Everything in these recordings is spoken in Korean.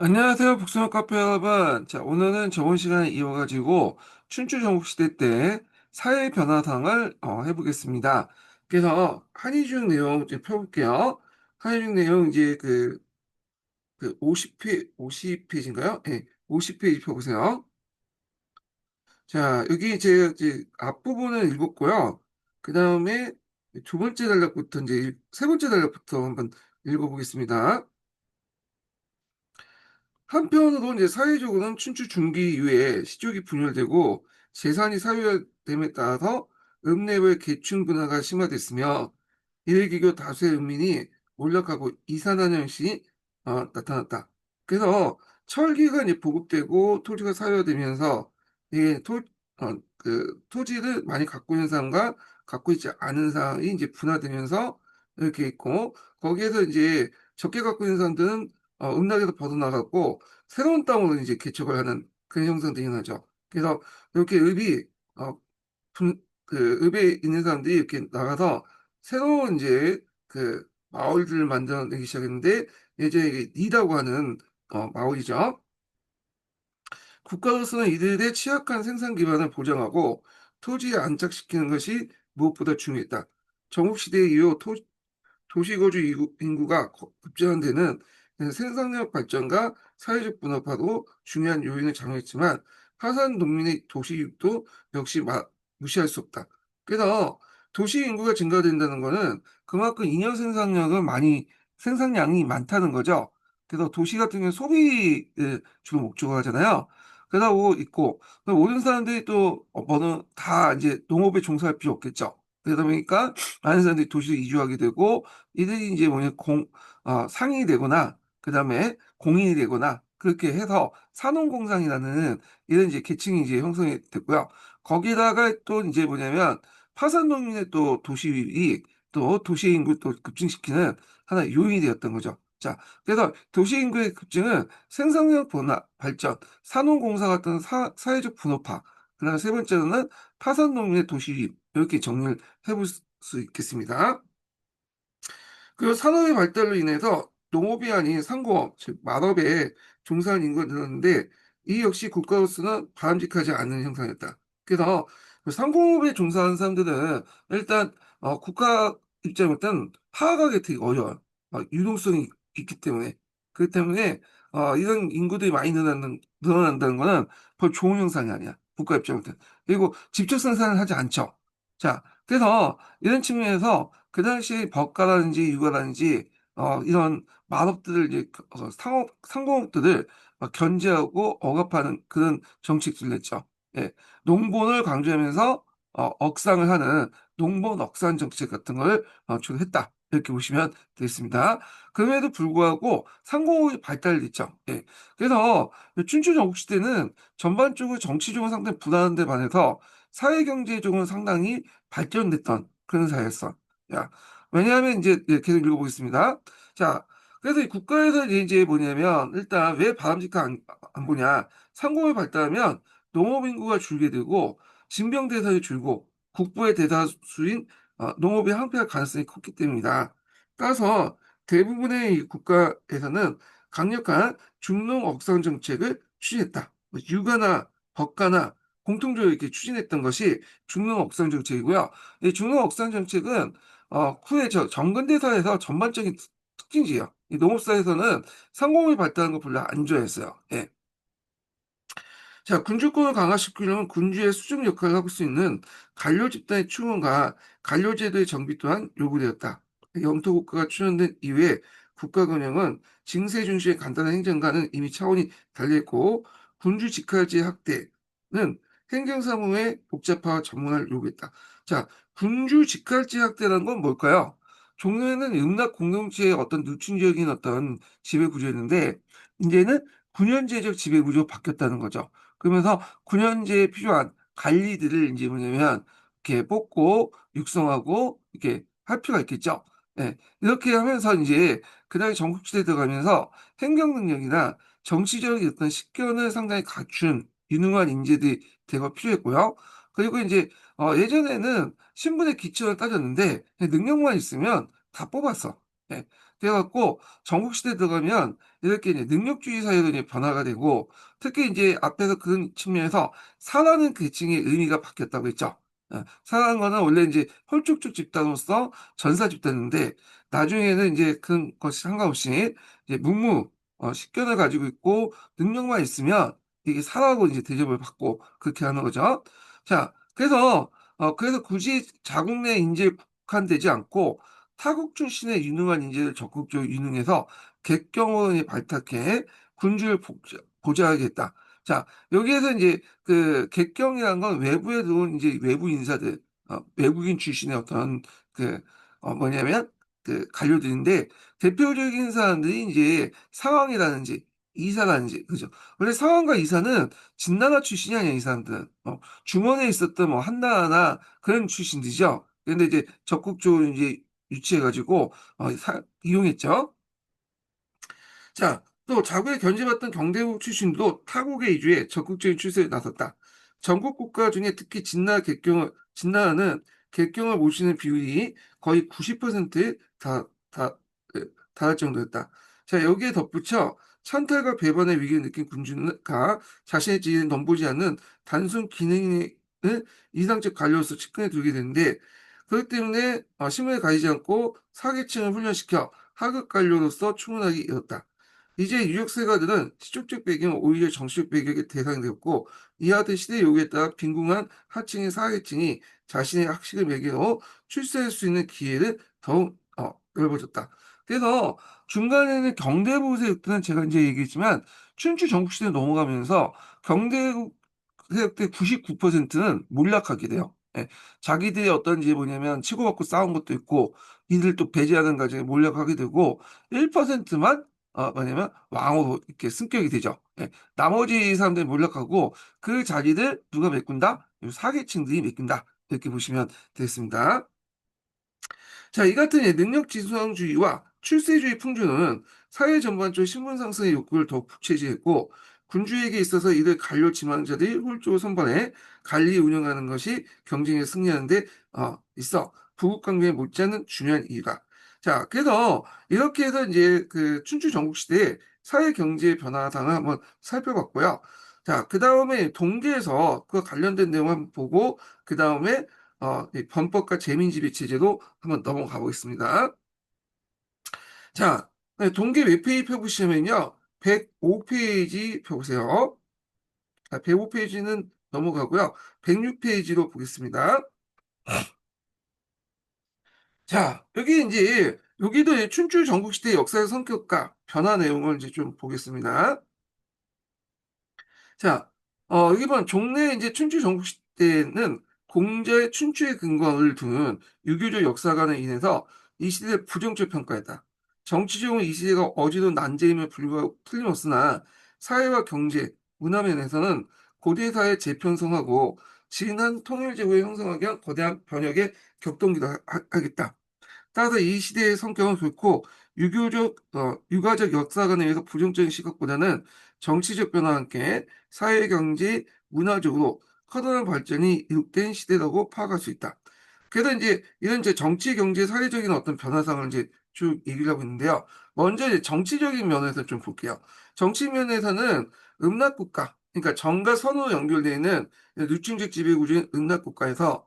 안녕하세요, 북스너 카페 여러분. 자, 오늘은 저번 시간에 이어가지고 춘추 전국시대 때 사회 변화상을 해보겠습니다. 그래서 한이중 내용 이제 펴볼게요. 한이중 내용 이제 그 50페이지인가요? 네, 50페이지 펴보세요. 자, 여기 이제 앞부분을 읽었고요. 그 다음에 두 번째 단락부터 세 번째 단락부터 한번 읽어보겠습니다. 한편으로 이제 사회적으로는 춘추 중기 이후에 시족이 분열되고 재산이 사유화됨에 따라서 읍내의 계층 분화가 심화됐으며 일개교 다수의 읍민이 몰락하고 이산하는 형식이 나타났다. 그래서 철기가 이제 보급되고 토지가 사유화되면서 이게 토지를 많이 갖고 있는 사람과 갖고 있지 않은 사람이 이제 분화되면서 이렇게 있고 거기에서 이제 적게 갖고 있는 사람들은 음락에서 벗어나갔고 새로운 땅으로 이제 개척을 하는 그런 형성들이 일어나죠. 그래서 이렇게 어, 읍에 있는 사람들이 이렇게 나가서 새로운 이제 그 마을들을 만들어내기 시작했는데 예전에 이게 니다고 하는 마을이죠. 국가로서는 이들의 취약한 생산 기반을 보장하고 토지에 안착시키는 것이 무엇보다 중요했다. 전국시대 이후 도시거주 인구가 급증한 데는 생산력 발전과 사회적 분업화도 중요한 요인을 작용했지만 하산 농민의 도시 유입도 역시 무시할 수 없다. 그래서 도시 인구가 증가된다는 것은 그만큼 인여 생산력은 생산량이 많다는 거죠. 그래서 도시 같은 경우는 소비를 주로 목적으로 하잖아요. 그러다 보고 있고 모든 사람들이 또 뭐는 다 이제 농업에 종사할 필요 없겠죠. 그러다 보니까 많은 사람들이 도시로 이주하게 되고 이들이 이제 뭐냐 상인이 되거나 그다음에 공인이 되거나 그렇게 해서 산업공상이라는 이런 이제 계층이 이제 형성이 됐고요. 거기다가 또 이제 뭐냐면 파산농민의 또 도시이 또 도시 인구 또 급증시키는 하나의 요인이 되었던 거죠. 자, 그래서 도시 인구의 급증은 생산력 발전, 산업공사 같은 사회적 분업화, 그다음에 세 번째로는 파산농민의 도시 유입 이렇게 정리를 해볼 수 있겠습니다. 그 산업의 발달로 인해서 농업이 아닌 상공업, 즉 만업에 종사하는 인구가 늘었는데 이 역시 국가로서는 바람직하지 않은 현상이었다. 그래서 그 상공업에 종사하는 사람들은 일단 국가 입장에서는 파악하기 되게 어려워요. 유동성이 있기 때문에. 그렇기 때문에 이런 인구들이 많이 늘어난다는 거는 별 좋은 현상이 아니야. 국가 입장에서는. 그리고 직접 생산을 하지 않죠. 자, 그래서 이런 측면에서 그 당시 법가라든지 육아라든지 이런 만업들을 이제 상공업들을 막 견제하고 억압하는 그런 정책들을 냈죠. 예. 농본을 강조하면서 억상을 하는 농본 억산 정책 같은 걸 주로 했다. 이렇게 보시면 되겠습니다. 그럼에도 불구하고 상공업이 발달했죠. 예. 그래서 춘추 전국시대는 전반적으로 정치적으로 상당히 불안한 데 반해서 사회경제적으로 상당히 발전됐던 그런 사회였어. 야, 왜냐하면 이제 계속 읽어보겠습니다. 자, 그래서 이 국가에서 이제 뭐냐면 일단 왜 바람직한 안 보냐? 상공을 발달하면 농업 인구가 줄게 되고 징병 대사이 줄고 국부의 대다수인 농업이 항폐할 가능성이 컸기 때문이다. 따라서 대부분의 이 국가에서는 강력한 중농 억상 정책을 추진했다. 뭐 육아나 법가나 공통적으로 이렇게 추진했던 것이 중농 억상 정책이고요. 이 중농 억상 정책은 후에 정근대사에서 전반적인 특징이에요. 이 농업사에서는 상공업이 발달하는 거 별로 안 좋아했어요. 예. 자, 군주권을 강화시키려면 군주의 수직 역할을 하고 수 있는 관료 집단의 충원과 관료 제도의 정비 또한 요구되었다. 영토국가가 출현된 이후에 국가 운영은 징세 중심의 간단한 행정과는 이미 차원이 달려있고 군주 직할제 확대는 행정사무의 복잡화와 전문화를 요구했다. 자, 군주 직할제 확대라는 건 뭘까요? 종래에는 음락 공동체의 어떤 누춘적인 어떤 지배 구조였는데 이제는 군연제적 지배 구조가 바뀌었다는 거죠. 그러면서 9년제에 필요한 관리들을 이제 뭐냐면 이렇게 뽑고 육성하고 이렇게 할 필요가 있겠죠. 예. 이렇게 하면서 이제 그다음에 전국시대에 들어가면서 행정 능력이나 정치적인 어떤 식견을 상당히 갖춘 유능한 인재들이 대거 필요했고요. 그리고 이제 예전에는 신분의 기초를 따졌는데 능력만 있으면 다 뽑았어. 예. 그래갖고 전국시대 들어가면 이렇게 이제 능력주의 사회로 이제 변화가 되고, 특히 이제 앞에서 그 측면에서 사라는 계층의 의미가 바뀌었다고 했죠. 사라는 거는 원래 이제 홀쭉쭉 집단으로서 전사 집단인데, 나중에는 이제 그런 것이 상관없이 이제 식견을 가지고 있고 능력만 있으면 이게 사라고 이제 대접을 받고 그렇게 하는 거죠. 자, 그래서 굳이 자국 내 인재에 국한되지 않고 타국 출신의 유능한 인재를 적극적으로 유능해서 객경을 발탁해 군주를 보좌하겠다. 자, 여기에서 이제 그 객경이라는 건 외부에 들어온 이제 외부 인사들, 외국인 출신의 어떤 그, 뭐냐면 그 관료들인데, 대표적인 사람들이 이제 상황이라든지 이사라든지, 그죠? 원래 상황과 이사는 진나라 출신이 아니야, 이 사람들은. 중원에 있었던 뭐 한나라나 그런 출신들이죠. 근데 이제 적극적으로 이제 유치해가지고 이용했죠. 자, 또 자국에 견제받던 경대국 출신도 타국의 이주에 적극적인 출세에 나섰다. 전국 국가 중에 특히 진나라는 객경을 모시는 비율이 거의 90%에 달할 정도였다. 자, 여기에 덧붙여 찬탈과 배반의 위기를 느낀 군주가 자신의 지위를 넘보지 않는 단순 기능을 이상적 관료로서 측근에 두게 되는데, 그렇기 때문에 신분을 가리지 않고 사계층을 훈련시켜 하급 관료로서 충원하기 이뤘다. 이제 유역세가들은 시족적 배경은 오히려 정치적 배경의 대상이 되었고, 이와 같은 시대 요구에 따라 빈궁한 하층의 사계층이 자신의 학식을 매개로 출세할 수 있는 기회를 더욱 넓어졌다. 그래서 중간에는 경대부 세력들은 제가 이제 얘기했지만 춘추 전국시대 넘어가면서 경대국 세력들 99%는 몰락하게 돼요. 예, 자기들이 어떤 지 뭐냐면 치고받고 싸운 것도 있고, 이들 또 배제하는 과정에 몰락하게 되고, 1%만 뭐냐면 왕으로 이렇게 승격이 되죠. 예, 나머지 사람들이 몰락하고 그 자리를 누가 메꾼다? 이 사계층들이 메꾼다. 이렇게 보시면 되겠습니다. 자, 이 같은 능력 지수주의와 출세주의 풍조는 사회 전반적으로 신분 상승의 욕구를 더욱 부채질했고, 군주에게 있어서 이들 관료 지망자들이 홀조로 선발해 관리 운영하는 것이 경쟁에 승리하는 데 있어 부국 강병에 못지않은 중요한 이유다. 자, 그래서 이렇게 해서 이제 그 춘추 전국 시대의 사회 경제 변화 상을 한번 살펴봤고요. 자, 그 다음에 동계에서 그 관련된 내용 한번 보고, 그 다음에 이 범법과 재민지배 체제도 한번 넘어가 보겠습니다. 자, 네, 동계 웹페이지 펴보시면요. 105페이지 펴보세요. 자, 105페이지는 넘어가고요. 106페이지로 보겠습니다. 자, 여기도 춘추 전국시대 역사의 성격과 변화 내용을 이제 좀 보겠습니다. 자, 여기 보면 종래 이제 춘추 전국시 때는 공자의 춘추의 근거를 둔 유교적 역사관에 인해서 이 시대를 부정적 평가했다. 정치적으로 이 시대가 어지러운 난제임을 불구하고 틀림없으나 사회와 경제, 문화 면에서는 고대 사회 재편성하고 진한 통일제국을 형성하기 위한 거대한 변혁의 격동기도 하겠다. 따라서 이 시대의 성격은 결코 유가적 역사관에 의해서 부정적인 시각보다는 정치적 변화와 함께 사회, 경제, 문화적으로 커다란 발전이 이룩된 시대라고 파악할 수 있다. 그래서 이제 이런 이제 정치, 경제, 사회적인 어떤 변화상을 이제 쭉 얘기를 하고 있는데요. 먼저 이제 정치적인 면에서 좀 볼게요. 정치 면에서는 음락국가, 그러니까 정과 선으로 연결되어 있는 누층적 지배구조인 음락국가에서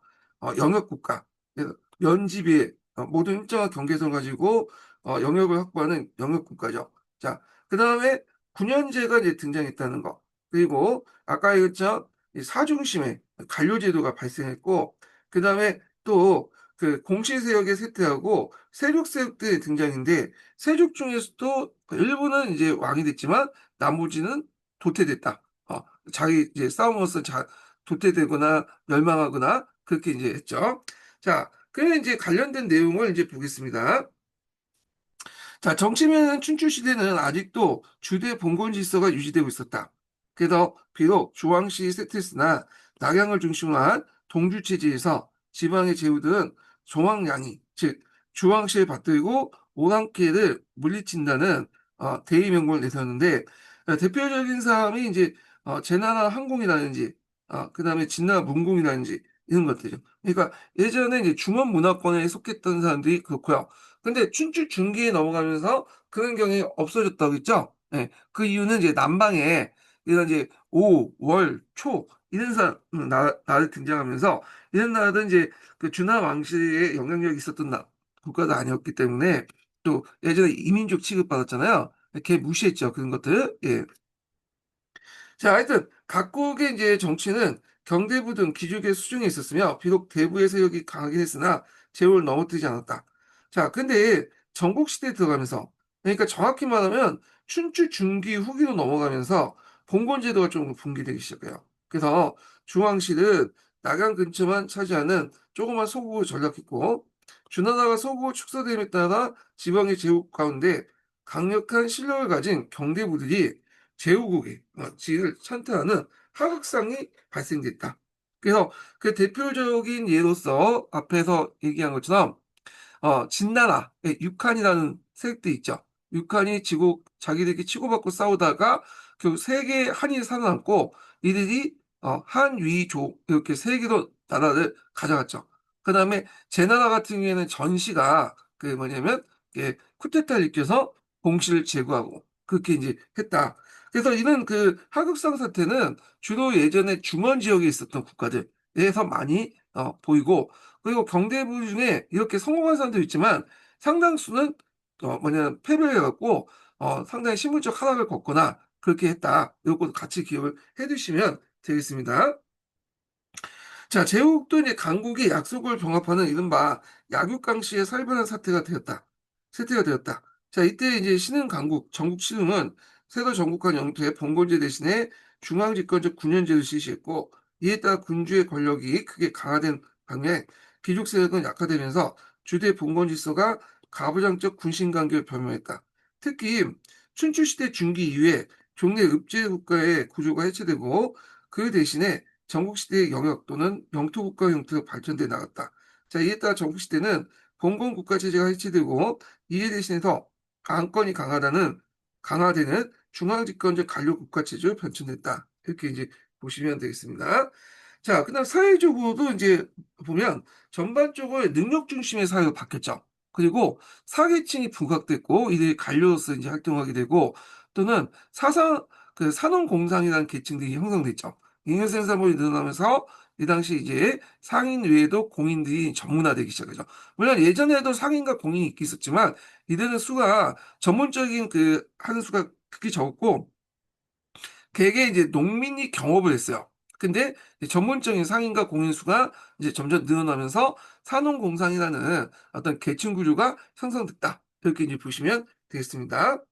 영역국가, 그래서 면지배, 모든 일정한 경계선을 가지고 영역을 확보하는 영역국가죠. 자, 그 다음에 군현제가 이제 등장했다는 거. 그리고 아까 얘기했죠. 이 사중심의 관료제도가 발생했고, 그 다음에 또 그 공시세력의 쇠퇴하고 세력세력들의 등장인데, 세력 중에서도 일부는 이제 왕이 됐지만 나머지는 도태됐다. 자기 이제 싸움으로써 도태되거나 멸망하거나 그렇게 이제 했죠. 자, 그러면 이제 관련된 내용을 이제 보겠습니다. 자, 정치면은 춘추 시대는 아직도 주대 봉건 질서가 유지되고 있었다. 그래서 비록 조왕시 세테스나 낙양을 중심으로 한 동주 체제에서 지방의 제후들은 조왕양이, 즉 주왕시를 받들고 오랑캐를 물리친다는 대의 명분을 내세웠는데, 대표적인 사람이 이제 제나라 항공이라든지 그다음에 진나라 문공이라든지 이런 것들이죠. 그러니까 예전에 이제 중원 문화권에 속했던 사람들이 그렇고요. 근데 춘추 중기에 넘어가면서 그런 경향이 없어졌다고 했죠. 예. 그 이유는 이제 남방에 이런 이제 오, 월, 초 이런 나라들 등장하면서 이런 나라들은 이제 그 준하 왕실의 영향력이 있었던 국가도 아니었기 때문에 또 예전에 이민족 취급받았잖아요. 걔 무시했죠. 그런 것들. 예. 자, 하여튼 각국의 이제 정치는 경대부 등 기족의 수중에 있었으며 비록 대부의 세력이 강하긴 했으나 제국을 넘어뜨리지 않았다. 자, 근데 전국 시대에 들어가면서 그러니까 정확히 말하면 춘추 중기 후기로 넘어가면서 봉건 제도가 좀 붕괴되기 시작해요. 그래서 중왕실은 나강 근처만 차지하는 조그만 소국을 전락했고 주나라가 소국을 축소됨에 따라 지방의 제국 가운데 강력한 실력을 가진 경대부들이 제후국의 지위를 찬탈하는 하극상이 발생됐다. 그래서 그 대표적인 예로서 앞에서 얘기한 것처럼 진나라의 육한이라는 세력도 있죠. 육한이 자기들끼리 치고받고 싸우다가 결국 세계 한이 살아남고 이들이 한위조 이렇게 세 개로 나라를 가져갔죠. 그 다음에 제나라 같은 경우에는 전시가 그 뭐냐면 쿠데타를 일으켜서 공실을 제거하고 그렇게 이제 했다. 그래서 이런 그 하극상 사태는 주로 예전에 중원 지역에 있었던 국가들에서 많이 보이고 그리고 경대부 중에 이렇게 성공한 사람도 있지만 상당수는 패배를 해갖고 상당히 신분적 하락을 겪거나 그렇게 했다. 이것도 같이 기억을 해두시면 되겠습니다. 자, 제국도 이제 강국이 약속을 병합하는 이른바 약육강씨의 살벌한 사태가 되었다. 자, 이때 이제 신흥 강국, 전국 신흥은 새로 정국한 영토에 봉건제 대신에 중앙집권적 군현제를 실시했고, 이에 따라 군주의 권력이 크게 강화된 반면, 귀족 세력은 약화되면서 주대 봉건 질서가 가부장적 군신관계를 변명했다. 특히 춘추시대 중기 이후에 종래 읍제 국가의 구조가 해체되고, 그 대신에 전국시대의 영역 또는 영토국가 형태로 발전돼 나갔다. 자, 이에 따라 전국시대는 봉건국가체제가 해체되고 이에 대신해서 안건이 강화되는 중앙집권적 관료국가체제로 변천됐다. 이렇게 이제 보시면 되겠습니다. 자, 그다음 사회적으로도 이제 보면 전반적으로 능력 중심의 사회로 바뀌었죠. 그리고 사계층이 부각됐고 이들이 관료로서 이제 활동하게 되고 또는 산업공상이라는 계층들이 형성됐죠. 잉여 생산물이 늘어나면서 이 당시 이제 상인 외에도 공인들이 전문화되기 시작하죠. 물론 예전에도 상인과 공인이 있었지만 이들은 수가 전문적인 그 하는 수가 극히 적었고 되게 이제 농민이 경업을 했어요. 근데 전문적인 상인과 공인 수가 이제 점점 늘어나면서 산업공상이라는 어떤 계층 구조가 형성됐다. 이렇게 이제 보시면 되겠습니다.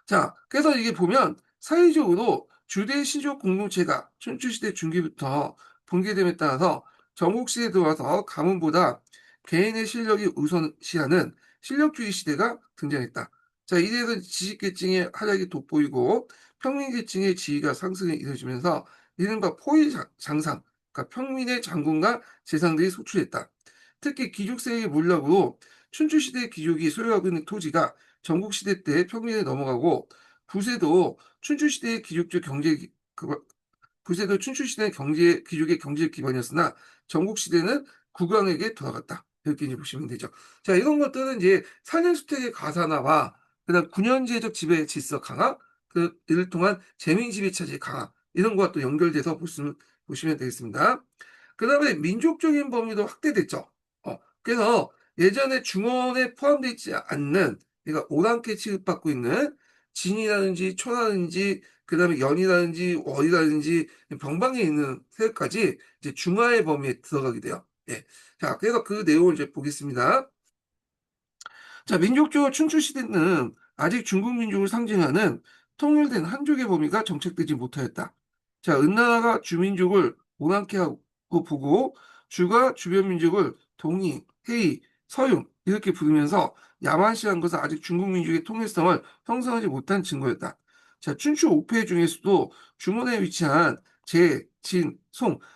자, 그래서 이게 보면 사회적으로 주대 시족 공동체가 춘추시대 중기부터 붕괴됨에 따라서 전국시대에 들어와서 가문보다 개인의 실력이 우선시하는 실력주의 시대가 등장했다. 자, 이래서 지식계층의 활약이 돋보이고 평민계층의 지위가 상승에 이뤄지면서 이른바 포위장상, 그러니까 평민의 장군과 재상들이 소출했다. 특히 귀족세력의 몰락으로 춘추시대 귀족이 소유하고 있는 토지가 전국시대 때 평민에 넘어가고 부세도 춘추시대의 기족적 부세도 춘추시대의 귀족의 경제 기반이었으나 전국시대는 국왕에게 돌아갔다. 이렇게 이제 보시면 되죠. 자, 이런 것들은 이제 산현수택의 가산화와 그다음 군현제적 지배 질서 강화, 이를 통한 재민 지배 차지 강화 이런 것과 또 연결돼서 보시면 되겠습니다. 그다음에 민족적인 범위도 확대됐죠. 그래서 예전에 중원에 포함되어 있지 않는 그러니까 오랑캐 취급받고 있는 진이라든지 초라든지 그다음에 연이라든지 월이라든지 병방에 있는 세력까지 이제 중화의 범위에 들어가게 돼요. 예. 자, 그래서 그 내용을 이제 보겠습니다. 자, 민족주의 춘추시대는 아직 중국 민족을 상징하는 통일된 한족의 범위가 정착되지 못하였다. 자, 은나라가 주민족을 오랑캐 하고 보고 주가 주변 민족을 동이, 해이, 서융 이렇게 부르면서 야만시한 것은 아직 중국 민족의 통일성을 형성하지 못한 증거였다. 자, 춘추 5패 중에서도 중원에 위치한 제, 진,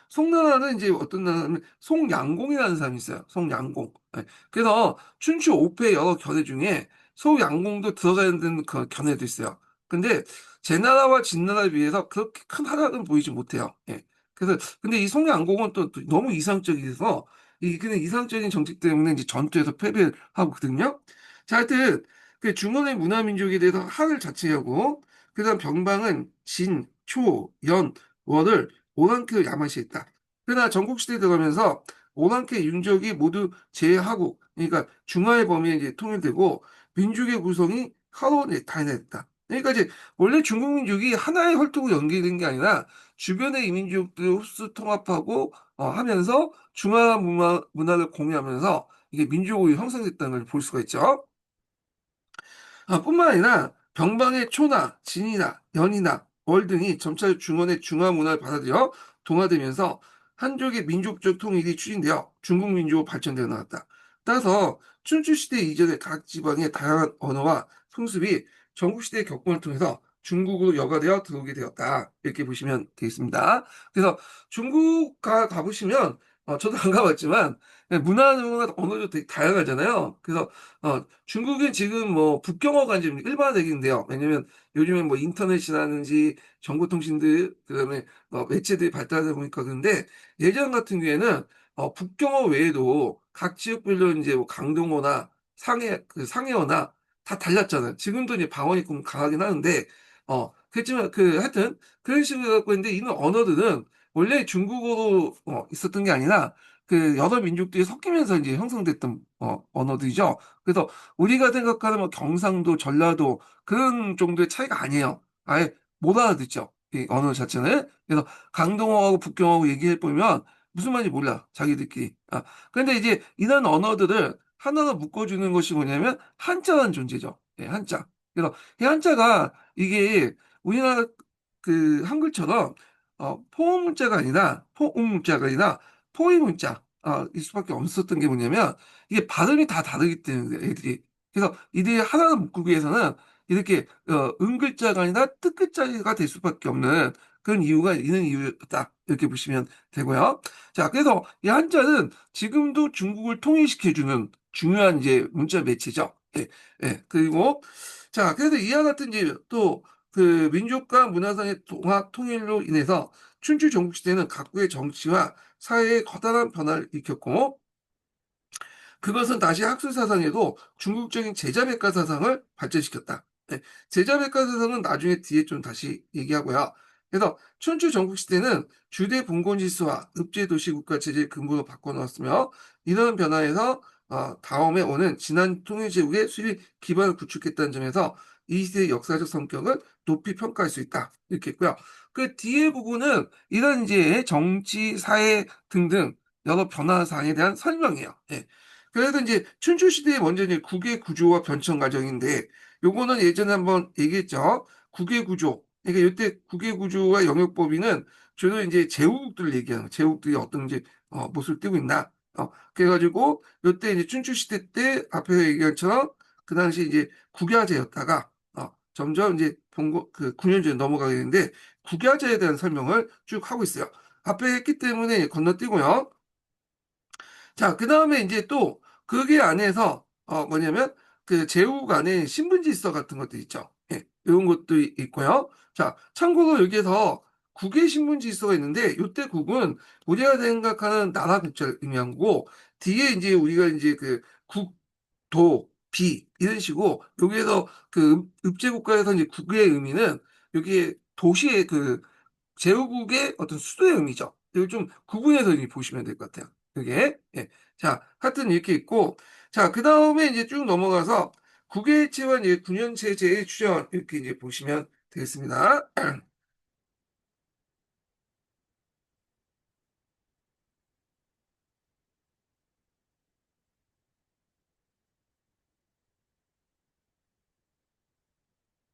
송나라는 이제 어떤 나라냐면 송양공이라는 사람이 있어요. 송양공. 네. 그래서 춘추 5패 여러 견해 중에 소양공도 들어가야 되는 그 견해도 있어요. 근데 제나라와 진나라에 비해서 그렇게 큰 하락은 보이지 못해요. 예. 그래서 근데 이 송양공은 또 너무 이상적이어서 그는 이상적인 정책 때문에 이제 전투에서 패배를 하거든요. 자, 하여튼 그 중원의 문화민족에 대해서 한을 자체하고 그다음 병방은 진, 초, 연, 월을 오랑캐로 야만시했다. 그러나 전국시대에 들어가면서 오랑캐 윤족이 모두 제하고 그러니까 중화의 범위에 이제 통일되고 민족의 구성이 하나로 단일화됐다. 그러니까 이제 원래 중국 민족이 하나의 혈통으로 연결된 게 아니라 주변의 이민족들을 흡수 통합하고 하면서 중화 문화를 공유하면서 이게 민족이 형성됐다는 걸 볼 수가 있죠. 뿐만 아니라 병방의 초나 진이나 연이나 월 등이 점차 중원의 중화 문화를 받아들여 동화되면서 한족의 민족적 통일이 추진되어 중국 민족으로 발전되어 나왔다. 따라서 춘추시대 이전의 각 지방의 다양한 언어와 풍습이 전국시대의 격번을 통해서 중국으로 여과되어 들어오게 되었다. 이렇게 보시면 되겠습니다. 그래서 중국 가보시면 저도 안 가봤지만 문화나 언어도 되게 다양하잖아요. 그래서 중국은 지금 뭐 국경어가 이제 일반화되긴데요. 왜냐면 요즘에 뭐 인터넷이라든지 정보통신들 그다음에 매체들이 발달하다 보니까 그런데 예전 같은 경우에는 국경어 외에도 각 지역별로 이제 뭐 강동어나 상해어나 다 달랐잖아요. 지금도 이제 방언이 좀 강하긴 하는데 그렇지만 하여튼 그런 식으로 갖고 있는데 이런 언어들은 원래 중국어로 있었던 게 아니라 그 여러 민족들이 섞이면서 이제 형성됐던 언어들이죠. 그래서 우리가 생각하는 뭐 경상도, 전라도 그런 정도의 차이가 아니에요. 아예 못 알아듣죠. 이 언어 자체는. 그래서 강동어하고 북경어하고 얘기해 보면 무슨 말인지 몰라. 자기들끼리. 그런데 이제 이런 언어들을 하나로 묶어주는 것이 뭐냐면 한자라는 존재죠. 예, 한자. 그래서 이 한자가 이게 우리나라 그 한글처럼 포음 문자가 아니라 포음 문자가 아니라 포위 문자 일 수밖에 없었던 게 뭐냐면 이게 발음이 다 다르기 때문에 애들이 그래서 이들이 하나를 묶기 위해서는 이렇게 음글자가 아니라 뜻글자가 될 수밖에 없는 그런 이유가 있는 이유다 이렇게 보시면 되고요. 자, 그래서 이 한자는 지금도 중국을 통일시켜주는 중요한 이제 문자 매체죠. 예, 예. 그리고 자, 그래서 이와 같은 이제 또 그 민족과 문화상의 통합 통일로 인해서 춘추 전국시대는 각국의 정치와 사회에 커다란 변화를 일으켰고 그것은 다시 학술 사상에도 중국적인 제자백과 사상을 발전시켰다. 네, 제자백과 사상은 나중에 뒤에 좀 다시 얘기하고요. 그래서 춘추 전국시대는 주대 분권 질서와 읍제 도시 국가 체제를 근본으로 바꿔놓았으며 이런 변화에서 다음에 오는 진한 통일제국의 수립 기반을 구축했다는 점에서 이 시대의 역사적 성격을 높이 평가할 수 있다. 이렇게 했고요. 그 뒤에 부분은 이런 이제 정치, 사회 등등 여러 변화 사항에 대한 설명이에요. 예. 그래서 이제 춘추 시대에 먼저 이제 국의 구조와 변천 과정인데 요거는 예전에 한번 얘기했죠. 국의 구조. 그러니까 이때 국의 구조와 영역 범위는 주로 이제 제후국들을 얘기하는 거예요. 제후국들이 어떤 이제 모습을 띠고 있나. 그래가지고 요때 이제 춘추 시대 때 앞에서 얘기한 것처럼 그 당시 이제 국야제였다가 점점 이제 본고 그 9년제에 넘어가게 되는데 국야제에 대한 설명을 쭉 하고 있어요. 앞에 했기 때문에 건너뛰고요. 자, 그 다음에 이제 또 그게 안에서 뭐냐면 그 제국 안에 신분질서 같은 것도 있죠. 예, 이런 것도 있고요. 자, 참고로 여기에서 국의 신분질서가 있는데 이때 국은 우리가 생각하는 나라 국자를 의미한 거고 뒤에 이제 우리가 이제 그 국, 도, 비 이런 식으로 여기에서 그 읍제국가에서 이제 국의 의미는 여기에 도시의 그 제후국의 어떤 수도의 의미죠. 이걸 좀 구분해서 이제 보시면 될 것 같아요. 그게. 예. 자, 하여튼 이렇게 있고, 자, 그 다음에 이제 쭉 넘어가서 국외체와 이제 군연체제의 추정 이렇게 이제 보시면 되겠습니다.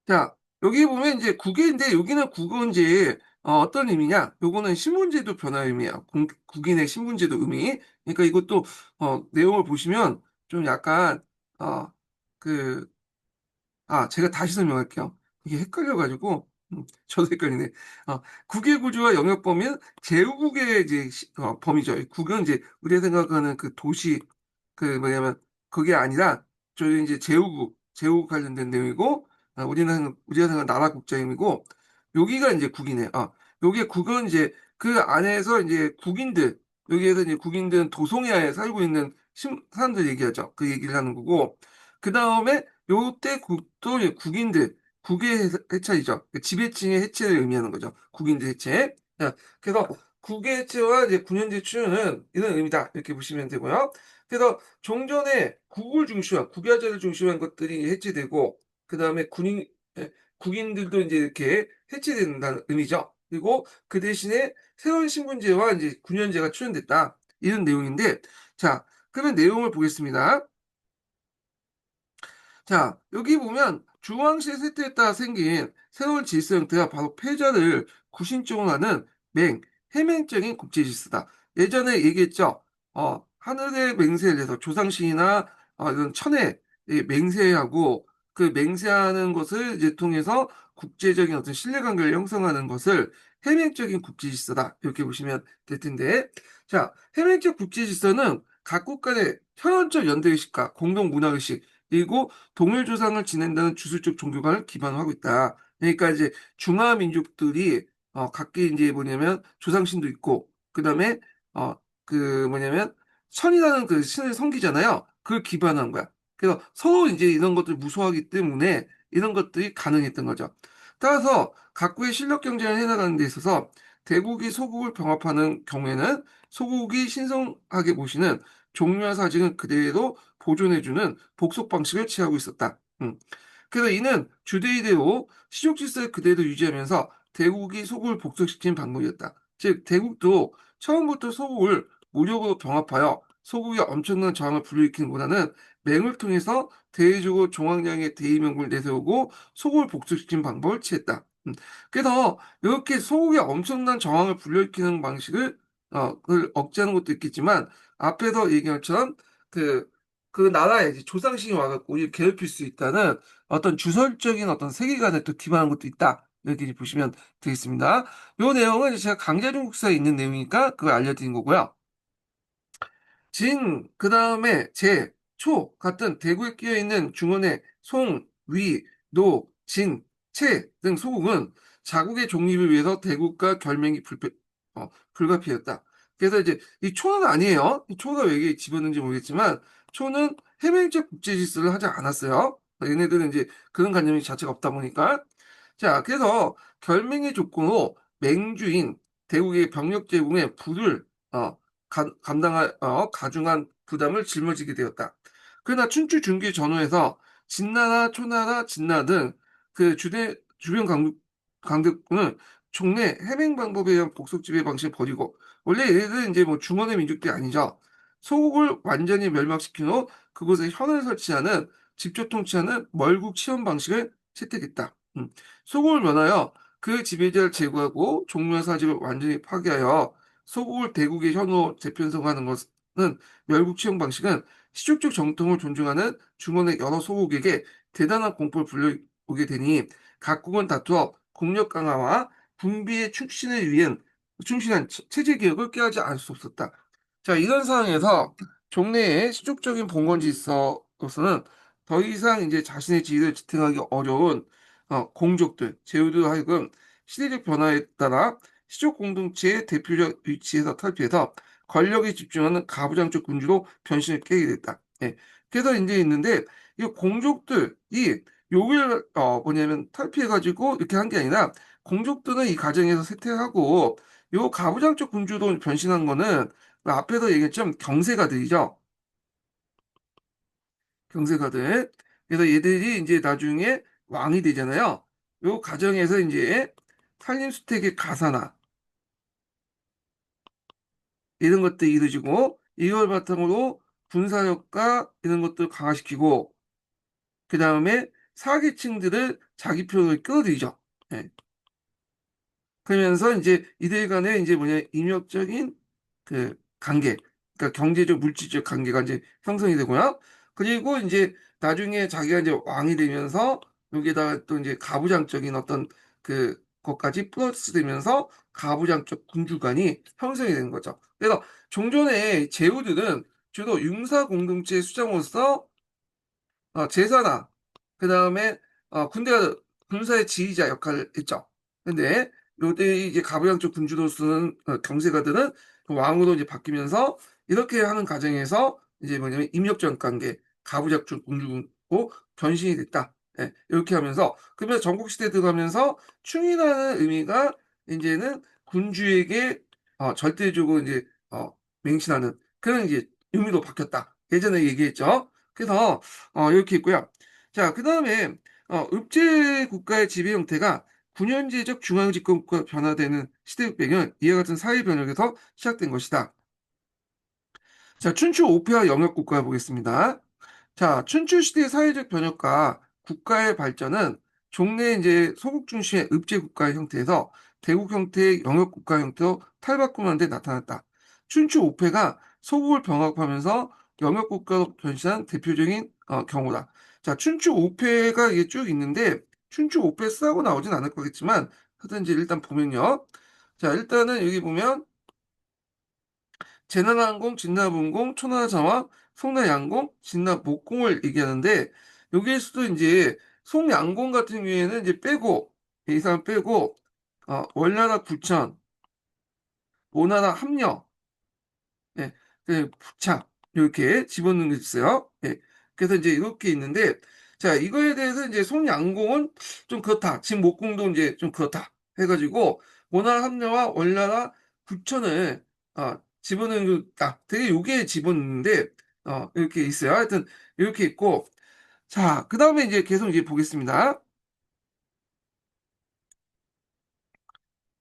자, 여기 보면 이제 국외인데 여기는 국어 이제 어떤 의미냐? 요거는 신분제도 변화 의미야. 국인의 신분제도 의미. 그러니까 이것도 내용을 보시면 좀 약간 어, 그 제가 다시 설명할게요. 이게 헷갈려가지고, 저도 헷갈리네. 국외 구조와 영역 범위는 제후국의 이제 범위죠. 국은 이제 우리가 생각하는 그 도시, 그 뭐냐면, 그게 아니라, 저희 이제 제후국 관련된 내용이고, 우리가 생각하는 나라 국자임이고, 여기가 이제 국이네요. 여기에 국은 이제 그 안에서 이제 국인들, 여기에서 이제 국인들은 도송야에 살고 있는 사람들 얘기하죠. 그 얘기를 하는 거고, 그 다음에 요때 국도 이제 국인들, 국의 해체이죠. 지배층의 해체를 의미하는 거죠. 국인들 해체. 자, 그래서 국의 해체와 이제 군현제 출현은 이런 의미다. 이렇게 보시면 되고요. 그래서 종전에 국을 중시한, 국야제를 중시한 것들이 해체되고, 그 다음에 국인들도 이제 이렇게 해체된다는 의미죠. 그리고 그 대신에 새로운 신분제와 이제 군현제가 출현됐다. 이런 내용인데, 자, 그러면 내용을 보겠습니다. 자, 여기 보면 중앙시의 쇠퇴에 따라 생긴 새로운 질서 형태가 바로 패자를 구신적으로 하는 해맹적인 국제 질서다. 예전에 얘기했죠. 하늘의 맹세를 해서 조상신이나 이런 천의 이 맹세하고 그 맹세하는 것을 이제 통해서 국제적인 어떤 신뢰관계를 형성하는 것을 해맹적인 국제 질서다. 이렇게 보시면 될 텐데. 자, 해맹적 국제 질서는 각국 간의 혈연적 연대의식과 공동 문화의식, 그리고 동일 조상을 지낸다는 주술적 종교관을 기반으로 하고 있다. 그러니까 이제 중화 민족들이 각기 이제 뭐냐면 조상신도 있고 그다음에 그 뭐냐면 천이라는 그 신을 섬기잖아요. 그걸 기반한 거야. 그래서 서로 이제 이런 것들 무소하기 때문에 이런 것들이 가능했던 거죠. 따라서 각국의 실력 경쟁을 해나가는 데 있어서 대국이 소국을 병합하는 경우에는 소국이 신성하게 모시는 종묘와 사직은 그대로 보존해주는 복속 방식을 취하고 있었다. 그래서 이는 주대이대로 시족 질서를 그대로 유지하면서 대국이 소국을 복속시킨 방법이었다. 즉 대국도 처음부터 소국을 무력으로 병합하여 소국이 엄청난 저항을 불러일으키는보다는 맹을 통해서 대외적으로 종황량의 대의명분을 내세우고 소국을 복속시킨 방법을 취했다. 그래서 이렇게 소국의 엄청난 저항을 불러일으키는 방식을 그걸 억제하는 것도 있겠지만 앞에서 얘기한 것처럼 그, 그 나라에 이제 조상신이 와갖고 우리를 괴롭힐 수 있다는 어떤 주설적인 어떤 세계관에 또 기반한 것도 있다. 이렇게 이제 보시면 되겠습니다. 이 내용은 제가 강자중국사에 있는 내용이니까 그걸 알려드린 거고요. 그 다음에 같은 대구에 끼어 있는 중원의 송, 위, 노, 채 등 소국은 자국의 독립을 위해서 대국과 결맹이 불가피했다. 그래서 이제 이 초는 아니에요. 이 초가 왜 이게 집었는지 모르겠지만 초는 해맹적 국제 질서를 하지 않았어요. 얘네들은 이제 그런 관념이 자체가 없다 보니까. 자, 그래서 결맹의 조건으로 맹주인 대국의 병력 제공에 부를 감당할 가중한 부담을 짊어지게 되었다. 그러나 춘추 중기 전후에서 진나라, 초나라, 진나 등 그 주변 강대국은 종래 해맹 방법에 의한 복속 지배 방식을 버리고 원래 얘네들은 이제 뭐 중원의 민족들이 아니죠. 소국을 완전히 멸망시킨 후 그곳에 현을 설치하는 직접 통치하는 멀국 치원 방식을 채택했다. 소국을 면하여 그 지배자를 제거하고 종묘 사직을 완전히 파괴하여 소국을 대국의 현으로 재편성하는 것은 멸국 치용 방식은 시족적 정통을 존중하는 중원의 여러 소국에게 대단한 공포를 불러오게 되니 각국은 다투어 국력 강화와 분비의 촉진을 위한 충실한 체제 개혁을 꾀하지 않을 수 없었다. 자, 이런 상황에서 종래의 시족적인 봉건지 있어서는 더 이상 이제 자신의 지위를 지탱하기 어려운 공족들, 제후들 하여금 시대적 변화에 따라 시족 공동체의 대표적 위치에서 탈피해서 권력에 집중하는 가부장적 군주로 변신을 깨게 됐다. 예. 그래서 이제 있는데 이 공족들이 욕을 뭐냐면 탈피해가지고 이렇게 한 게 아니라 공족들은 이 과정에서 쇠퇴하고 요 가부장적 군주로 변신한 거는 앞에서 얘기했지만 경세가들이죠. 경세가들. 그래서 얘들이 이제 나중에 왕이 되잖아요. 요 과정에서 이제 산림수택의 가사나 이런 것들이 이루어지고 이걸 바탕으로 군사력과 이런 것들을 강화시키고 그 다음에 사기층들을 자기 편으로 끌어들이죠. 예. 그러면서 이제 이들 간에 이제 뭐냐 인역적인 그 관계, 그러니까 경제적 물질적 관계가 이제 형성이 되고요. 그리고 이제 나중에 자기가 이제 왕이 되면서 여기에다가 또 이제 가부장적인 어떤 그 것까지 플러스 되면서 가부장적 군주관이 형성이 되는 거죠. 그래서 종전의 제후들은 주로 융사 공동체 수장으로서 제사나 그다음에 군대가 군사의 지휘자 역할을 했죠. 근데 요때 이제 가부장적 군주로 쓰는 경세가들은 그 왕으로 이제 바뀌면서 이렇게 하는 과정에서 이제 뭐냐면 임력전 관계, 가부작중 공주고 변신이 됐다. 예, 이렇게 하면서 그러면서 전국시대 들어가면서 충이라는 의미가 이제는 군주에게 절대적으로 이제 맹신하는 그런 이제 의미로 바뀌었다. 예전에 얘기했죠. 그래서 이렇게 있고요. 자, 그다음에 읍제 국가의 지배 형태가 군현제적 중앙집권국가 변화되는 시대 배경은 이와 같은 사회 변혁에서 시작된 것이다. 자, 춘추 오폐와 영역 국가 보겠습니다. 자, 춘추 시대 사회적 변혁과 국가의 발전은 종래 이제 소국 중심의 읍제 국가의 형태에서 대국 형태의 영역 국가 형태로 탈바꿈하는 데 나타났다. 춘추 오폐가 소국을 병합하면서 영역 국가로 변신한 대표적인 경우다. 자, 춘추 오폐가 이게 쭉 있는데 춘추 오폐 쓰고 나오진 않을 거겠지만 하여튼 이제 일단 보면요. 자, 일단은 여기 보면 제나나항공, 진나문공, 초나자와 송나양공, 진나목공을 얘기하는데 여기에서도 이제 송양공 같은 경우에는 이제 빼고 이상 빼고 월나라 구천, 오나라 합려, 예, 부착 이렇게 집어넣는 게 있어요. 예, 그래서 이제 이렇게 있는데 자 이거에 대해서 이제 송양공은 좀 그렇다. 진목공도 이제 좀 그렇다. 해가지고 오나라 합려와 월나라 구천을 집어넣는 거 되게 요게 집어넣는데 이렇게 있어요. 하여튼 이렇게 있고 자 그 다음에 이제 계속 이제 보겠습니다.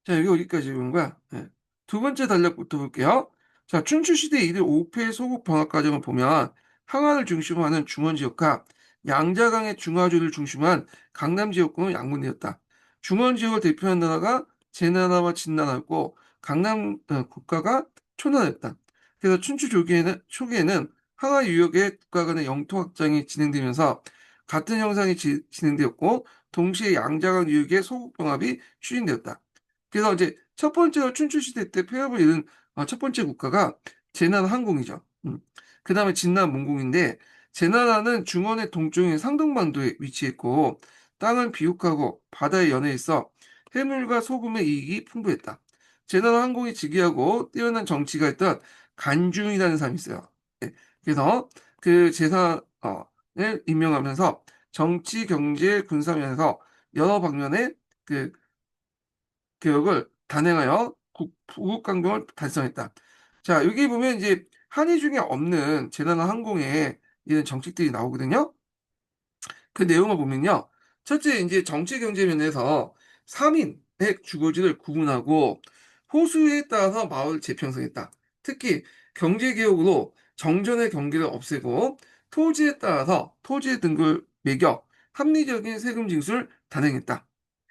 자, 여기 어디까지 온 거야? 네. 두 번째 단락부터 볼게요. 자, 춘추시대 이들 5패 소국 병합 과정을 보면 항아를 중심으로 하는 중원 지역과 양자강의 중화조를 중심으로 한 강남 지역군은 양분되었다. 중원 지역을 대표하는 나라가 제나라와 진나라였고 강남 국가가 초나라였다. 그래서 춘추 초기에는 항아 유역의 국가 간의 영토 확장이 진행되면서 같은 형상이 진행되었고 동시에 양자강 유역의 소국 병합이 추진되었다. 그래서 이제 첫 번째로 춘추시대 때 폐업을 이룬 첫 번째 국가가 제나라항공이죠. 그 다음에 진나문공인데 제나라는 중원의 동쪽인 상동반도에 위치했고 땅은 비옥하고 바다에 연해 있어 해물과 소금의 이익이 풍부했다. 제나라항공이 즉위하고 뛰어난 정치가 있던 간중이라는 사람이 있어요. 예, 그래서 그 제사를 임명하면서 정치, 경제, 군사면에서 여러 방면의 그 개혁을 단행하여 부국강병을 달성했다. 자, 여기 보면 이제 한의 중에 없는 제나나 항공의 이런 정책들이 나오거든요. 그 내용을 보면요. 첫째, 이제 정치 경제 면에서 3인의 주거지를 구분하고 호수에 따라서 마을 재편성했다. 특히 경제 개혁으로 정전의 경계를 없애고 토지에 따라서 토지의 등급을 매겨 합리적인 세금 징수를 단행했다.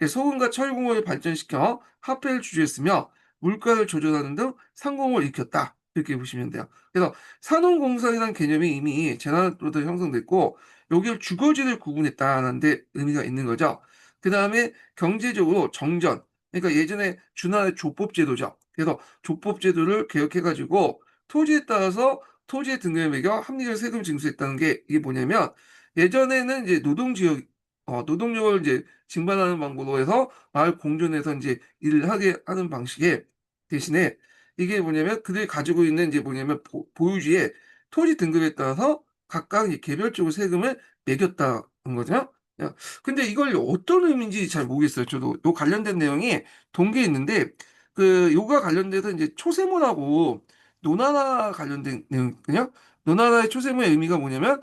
소금과 철공을 발전시켜 화폐를 주주했으며 물가를 조절하는 등 상공을 일으켰다. 이렇게 보시면 돼요. 그래서 산업공사이라는 개념이 이미 제나로부터 형성됐고 여기를 주거지를 구분했다는 데 의미가 있는 거죠. 그 다음에 경제적으로 정전, 그러니까 예전에 준하의 조법제도죠. 그래서 조법제도를 개혁해가지고 토지에 따라서 토지의 등급을 매겨 합리적 세금 징수했다는 게 이게 뭐냐면 예전에는 이제 노동력을 이제 징발하는 방법으로 해서 마을 공존에서 이제 일을 하게 하는 방식에 대신에 이게 뭐냐면 그들이 가지고 있는 이제 뭐냐면 보유지의 토지 등급에 따라서 각각 이제 개별적으로 세금을 매겼다는 거죠. 근데 이걸 어떤 의미인지 잘 모르겠어요. 저도 요 관련된 내용이 동계에 있는데 그 요가 관련돼서 이제 초세모라고 노나라 관련된 내용이거든요. 노나라의 초세모의 의미가 뭐냐면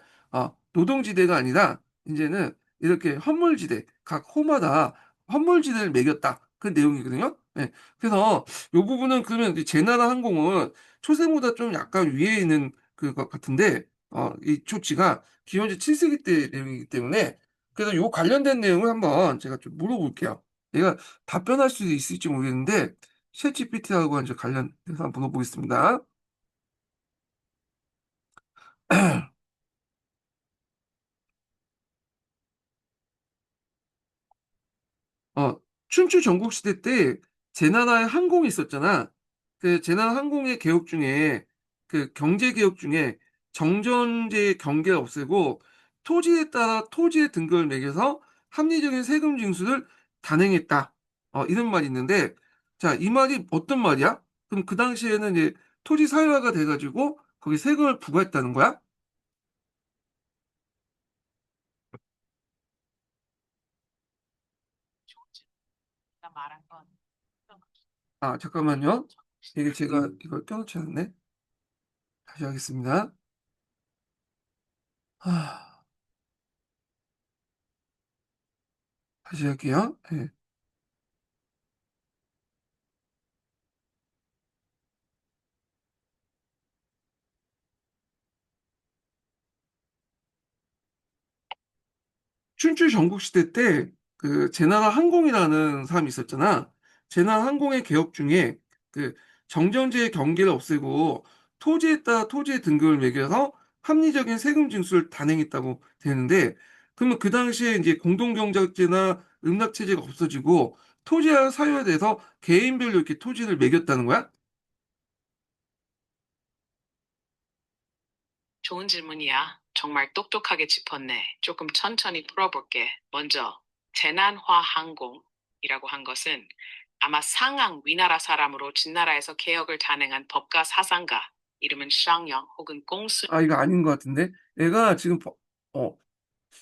노동지대가 아니라 이제는 이렇게 헌물지대 각 호마다 헌물지대를 매겼다 그 내용이거든요. 네. 그래서 요 부분은 그러면 이제 제나라 항공은 초세모보다 좀 약간 위에 있는 그것 같은데 이 조치가 기원전 7세기 때 내용이기 때문에 그래서 요 관련된 내용을 한번 제가 좀 물어볼게요. 내가 답변할 수 있을지 모르겠는데 챗GPT하고 이제 관련해서 한번 물어보겠습니다. 춘추 전국시대 때 제나라의 항공이 있었잖아. 그 제나라 항공의 개혁 중에 그 경제 개혁 중에 정전제의 경계를 없애고 토지에 따라 토지의 등급을 매겨서 합리적인 세금 징수를 단행했다. 이런 말이 있는데 자, 이 말이 어떤 말이야? 그럼 그 당시에는 이제 토지 사유화가 돼가지고 거기 세금을 부과했다는 거야? 아, 잠깐만요. 이게 제가 이걸 껴놓지 않았네. 다시 하겠습니다. 아, 다시 할게요. 예. 춘추 전국시대 때 그 제나라 항공이라는 사람이 있었잖아. 제나라 항공의 개혁 중에 그 정전제의 경계를 없애고 토지에 따라 토지의 등급을 매겨서 합리적인 세금 징수를 단행했다고 되는데, 그러면 그 당시에 이제 공동경작제나 음락체제가 없어지고 토지와 사유에 대해서 개인별로 이렇게 토지를 매겼다는 거야? 좋은 질문이야. 정말 똑똑하게 짚었네. 조금 천천히 풀어볼게. 먼저, 재난화 항공이라고 한 것은 아마 상ang 위나라 사람으로 진나라에서 개혁을 단행한 법가 사상가, 이름은 쌍영 혹은 꽁순. 아, 이거 아닌 것 같은데? 얘가 지금 어,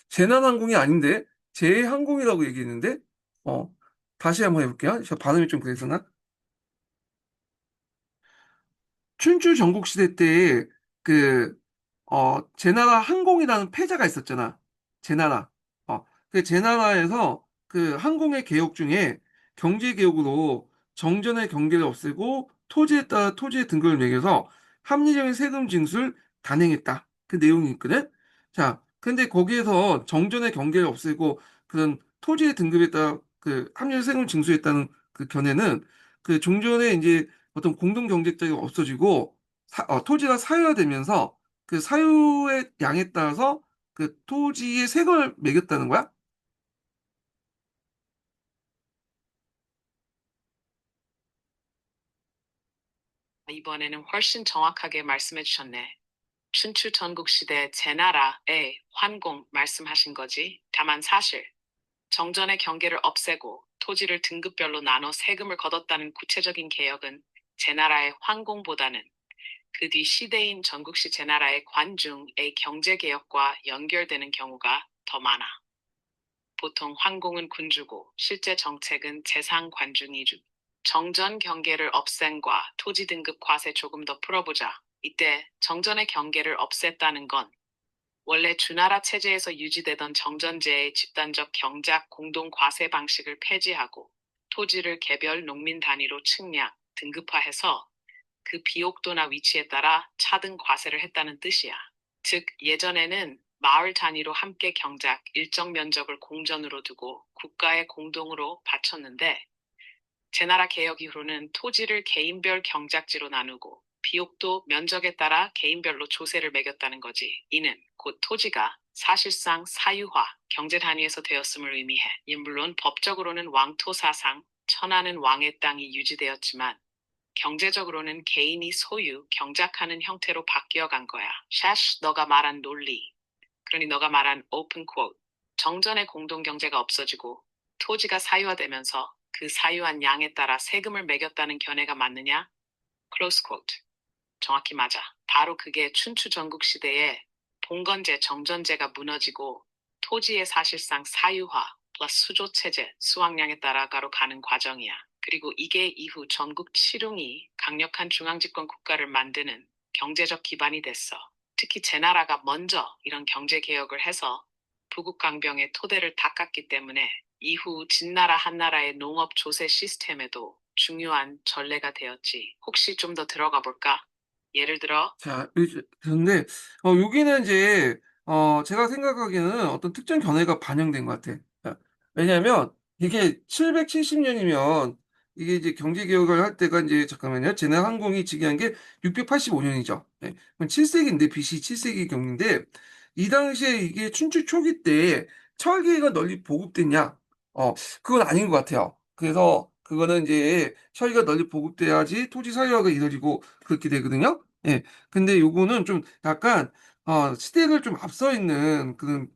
제난항공이 아닌데 제항공이라고 얘기했는데, 어 다시 한번 해볼게요. 저 발음이 좀 그래서나. 춘추 전국시대 때 그 제나라 항공이라는 패자가 있었잖아. 제나라. 그 제나라에서 그 항공의 개혁 중에 경제 개혁으로 정전의 경계를 없애고 토지에 따라 토지의 등급을 매겨서 합리적인 세금 징수를 단행했다. 그 내용이 있거든. 자, 근데 거기에서 정전의 경계를 없애고 그런 토지의 등급에 따라 그 합리적 세금 징수했다는 그 견해는 그 종전에 이제 어떤 공동 경제력이 없어지고 토지가 사유화되면서 그 사유의 양에 따라서 그 토지의 세금을 매겼다는 거야? 이번에는 훨씬 정확하게 말씀해 주셨네. 춘추 전국시대 제나라의 환공 말씀하신 거지. 다만 사실 정전의 경계를 없애고 토지를 등급별로 나눠 세금을 걷었다는 구체적인 개혁은 제나라의 환공보다는 그 뒤 시대인 전국시 제나라의 관중의 경제개혁과 연결되는 경우가 더 많아. 보통 환공은 군주고 실제 정책은 재상 관중이주. 정전 경계를 없앤과 토지 등급 과세 조금 더 풀어보자. 이때 정전의 경계를 없앴다는 건 원래 주나라 체제에서 유지되던 정전제의 집단적 경작 공동 과세 방식을 폐지하고 토지를 개별 농민 단위로 측량, 등급화해서 그 비옥도나 위치에 따라 차등 과세를 했다는 뜻이야. 즉, 예전에는 마을 단위로 함께 경작 일정 면적을 공전으로 두고 국가의 공동으로 바쳤는데, 제나라 개혁 이후로는 토지를 개인별 경작지로 나누고 비옥도 면적에 따라 개인별로 조세를 매겼다는 거지. 이는 곧 토지가 사실상 사유화, 경제 단위에서 되었음을 의미해. 물론 법적으로는 왕토 사상, 천하는 왕의 땅이 유지되었지만 경제적으로는 개인이 소유, 경작하는 형태로 바뀌어간 거야. 샤시, 너가 말한 논리. 그러니 너가 말한 오픈 쿼트. 정전의 공동경제가 없어지고 토지가 사유화되면서 그 사유한 양에 따라 세금을 매겼다는 견해가 맞느냐? 클로스 쿼트. 정확히 맞아. 바로 그게 춘추 전국 시대에 봉건제, 정전제가 무너지고 토지의 사실상 사유화 플러스 수조체제, 수확량에 따라가로 가는 과정이야. 그리고 이게 이후 전국 칠웅이 강력한 중앙집권 국가를 만드는 경제적 기반이 됐어. 특히 제나라가 먼저 이런 경제 개혁을 해서 부국강병의 토대를 닦았기 때문에 이후 진나라 한나라의 농업 조세 시스템에도 중요한 전례가 되었지. 혹시 좀 더 들어가 볼까? 예를 들어 자, 그런데 여기는 이제 제가 생각하기에는 어떤 특정 견해가 반영된 것 같아. 자, 왜냐하면 이게 770년이면 이게 이제 경제 개혁을 할 때가 이제 잠깐만요. 제네항공이 즉위한 게 685년이죠. 네. 그럼 7세기인데 BC 7세기 경인데 이 당시에 이게 춘추 초기 때 철기가 널리 보급됐냐? 그건 아닌 것 같아요. 그래서 그거는 이제 철기가 널리 보급돼야지 토지 사유화가 이루어지고 그렇게 되거든요. 예. 근데 요거는 좀 약간 시대를 좀 앞서 있는 그런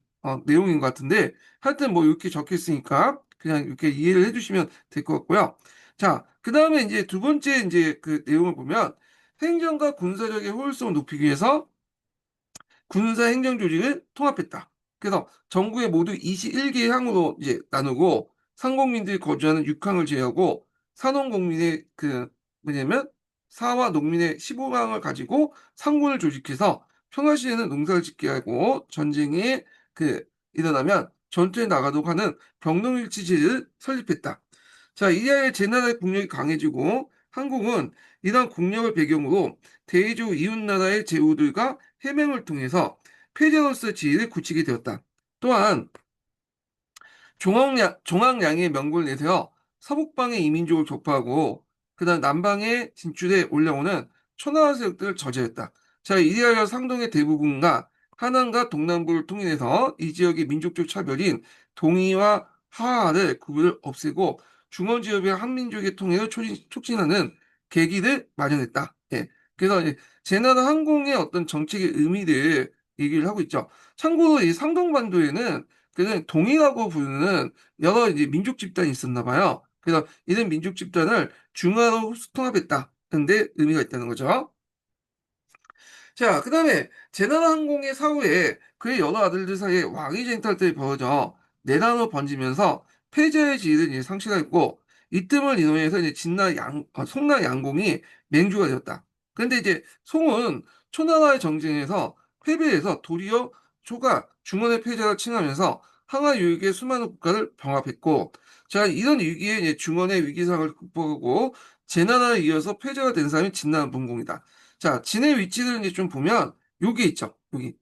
내용인 것 같은데, 하여튼 뭐 이렇게 적혀 있으니까 그냥 이렇게 이해를 해주시면 될 것 같고요. 자, 그 다음에 이제 두 번째 이제 그 내용을 보면 행정과 군사력의 효율성을 높이기 위해서 군사 행정 조직을 통합했다. 그래서 전국에 모두 21개의 항으로 이제 나누고 상공민들이 거주하는 6항을 제외하고 산원공민의 그 뭐냐면 사와 농민의 15항을 가지고 상군을 조직해서 평화시에는 농사를 짓게 하고 전쟁에 그 일어나면 전투에 나가도록 하는 병동일치제를 설립했다. 자, 이하에 제나라의 국력이 강해지고 한국은 이러한 국력을 배경으로 대의조 이웃나라의 제후들과 해명을 통해서 패제로서 지위를 굳히게 되었다. 또한 종황량의 명분을 내세워 서북방의 이민족을 격파하고 그다음 남방에 진출해 올라오는 천하화 세력들을 저지했다. 자, 이리하여 상동의 대부분과 하남과 동남부를 통일해서 이 지역의 민족적 차별인 동이와 하하를 구분을 없애고 중원 지역의 한민족의 통일을 촉진하는 계기를 마련했다. 예. 그래서 이제 제나라 항공의 어떤 정책의 의미를 얘기를 하고 있죠. 참고로 이 상동반도에는 그는 동이라고 부르는 여러 이제 민족 집단이 있었나 봐요. 그래서 이런 민족 집단을 중화로 통합했다. 근데 의미가 있다는 거죠. 자, 그 다음에 제나라 항공의 사후에 그의 여러 아들들 사이에 왕위 쟁탈들이 벌어져 내란으로 번지면서 패자의 지위를 이제 상실했고 이 뜸을 이용해서 이제 송나 양공이 맹주가 되었다. 그런데 이제 송은 초나라의 정쟁에서 패배해서 도리어 초가 중원의 패자를 칭하면서 항하 유역의 수많은 국가를 병합했고 자, 이런 위기에 이제 중원의 위기상을 극복하고 제나라에 이어서 패자가 된 사람이 진나라 문공이다. 자, 진의 위치를 이제 좀 보면 여기 있죠. 여기.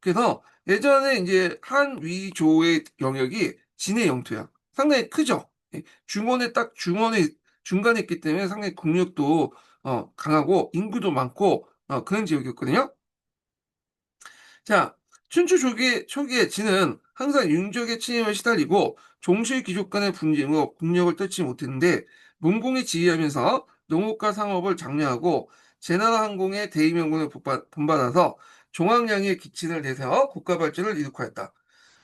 그래서 예전에 이제 한위조의 영역이 진의 영토야. 상당히 크죠. 예, 중원에 딱 중간에 있기 때문에 상당히 국력도 강하고 인구도 많고 그런 지역이었거든요. 자, 춘추 초기에 진은 항상 윤족의 침입에 시달리고 종실 귀족 간의 분쟁으로 국력을 뜯지 못했는데 문공이 지휘하면서 농업과 상업을 장려하고 제나라 항공의 대의명분을 본받아서 종황량의 기친을 내세워 국가 발전을 이룩하였다.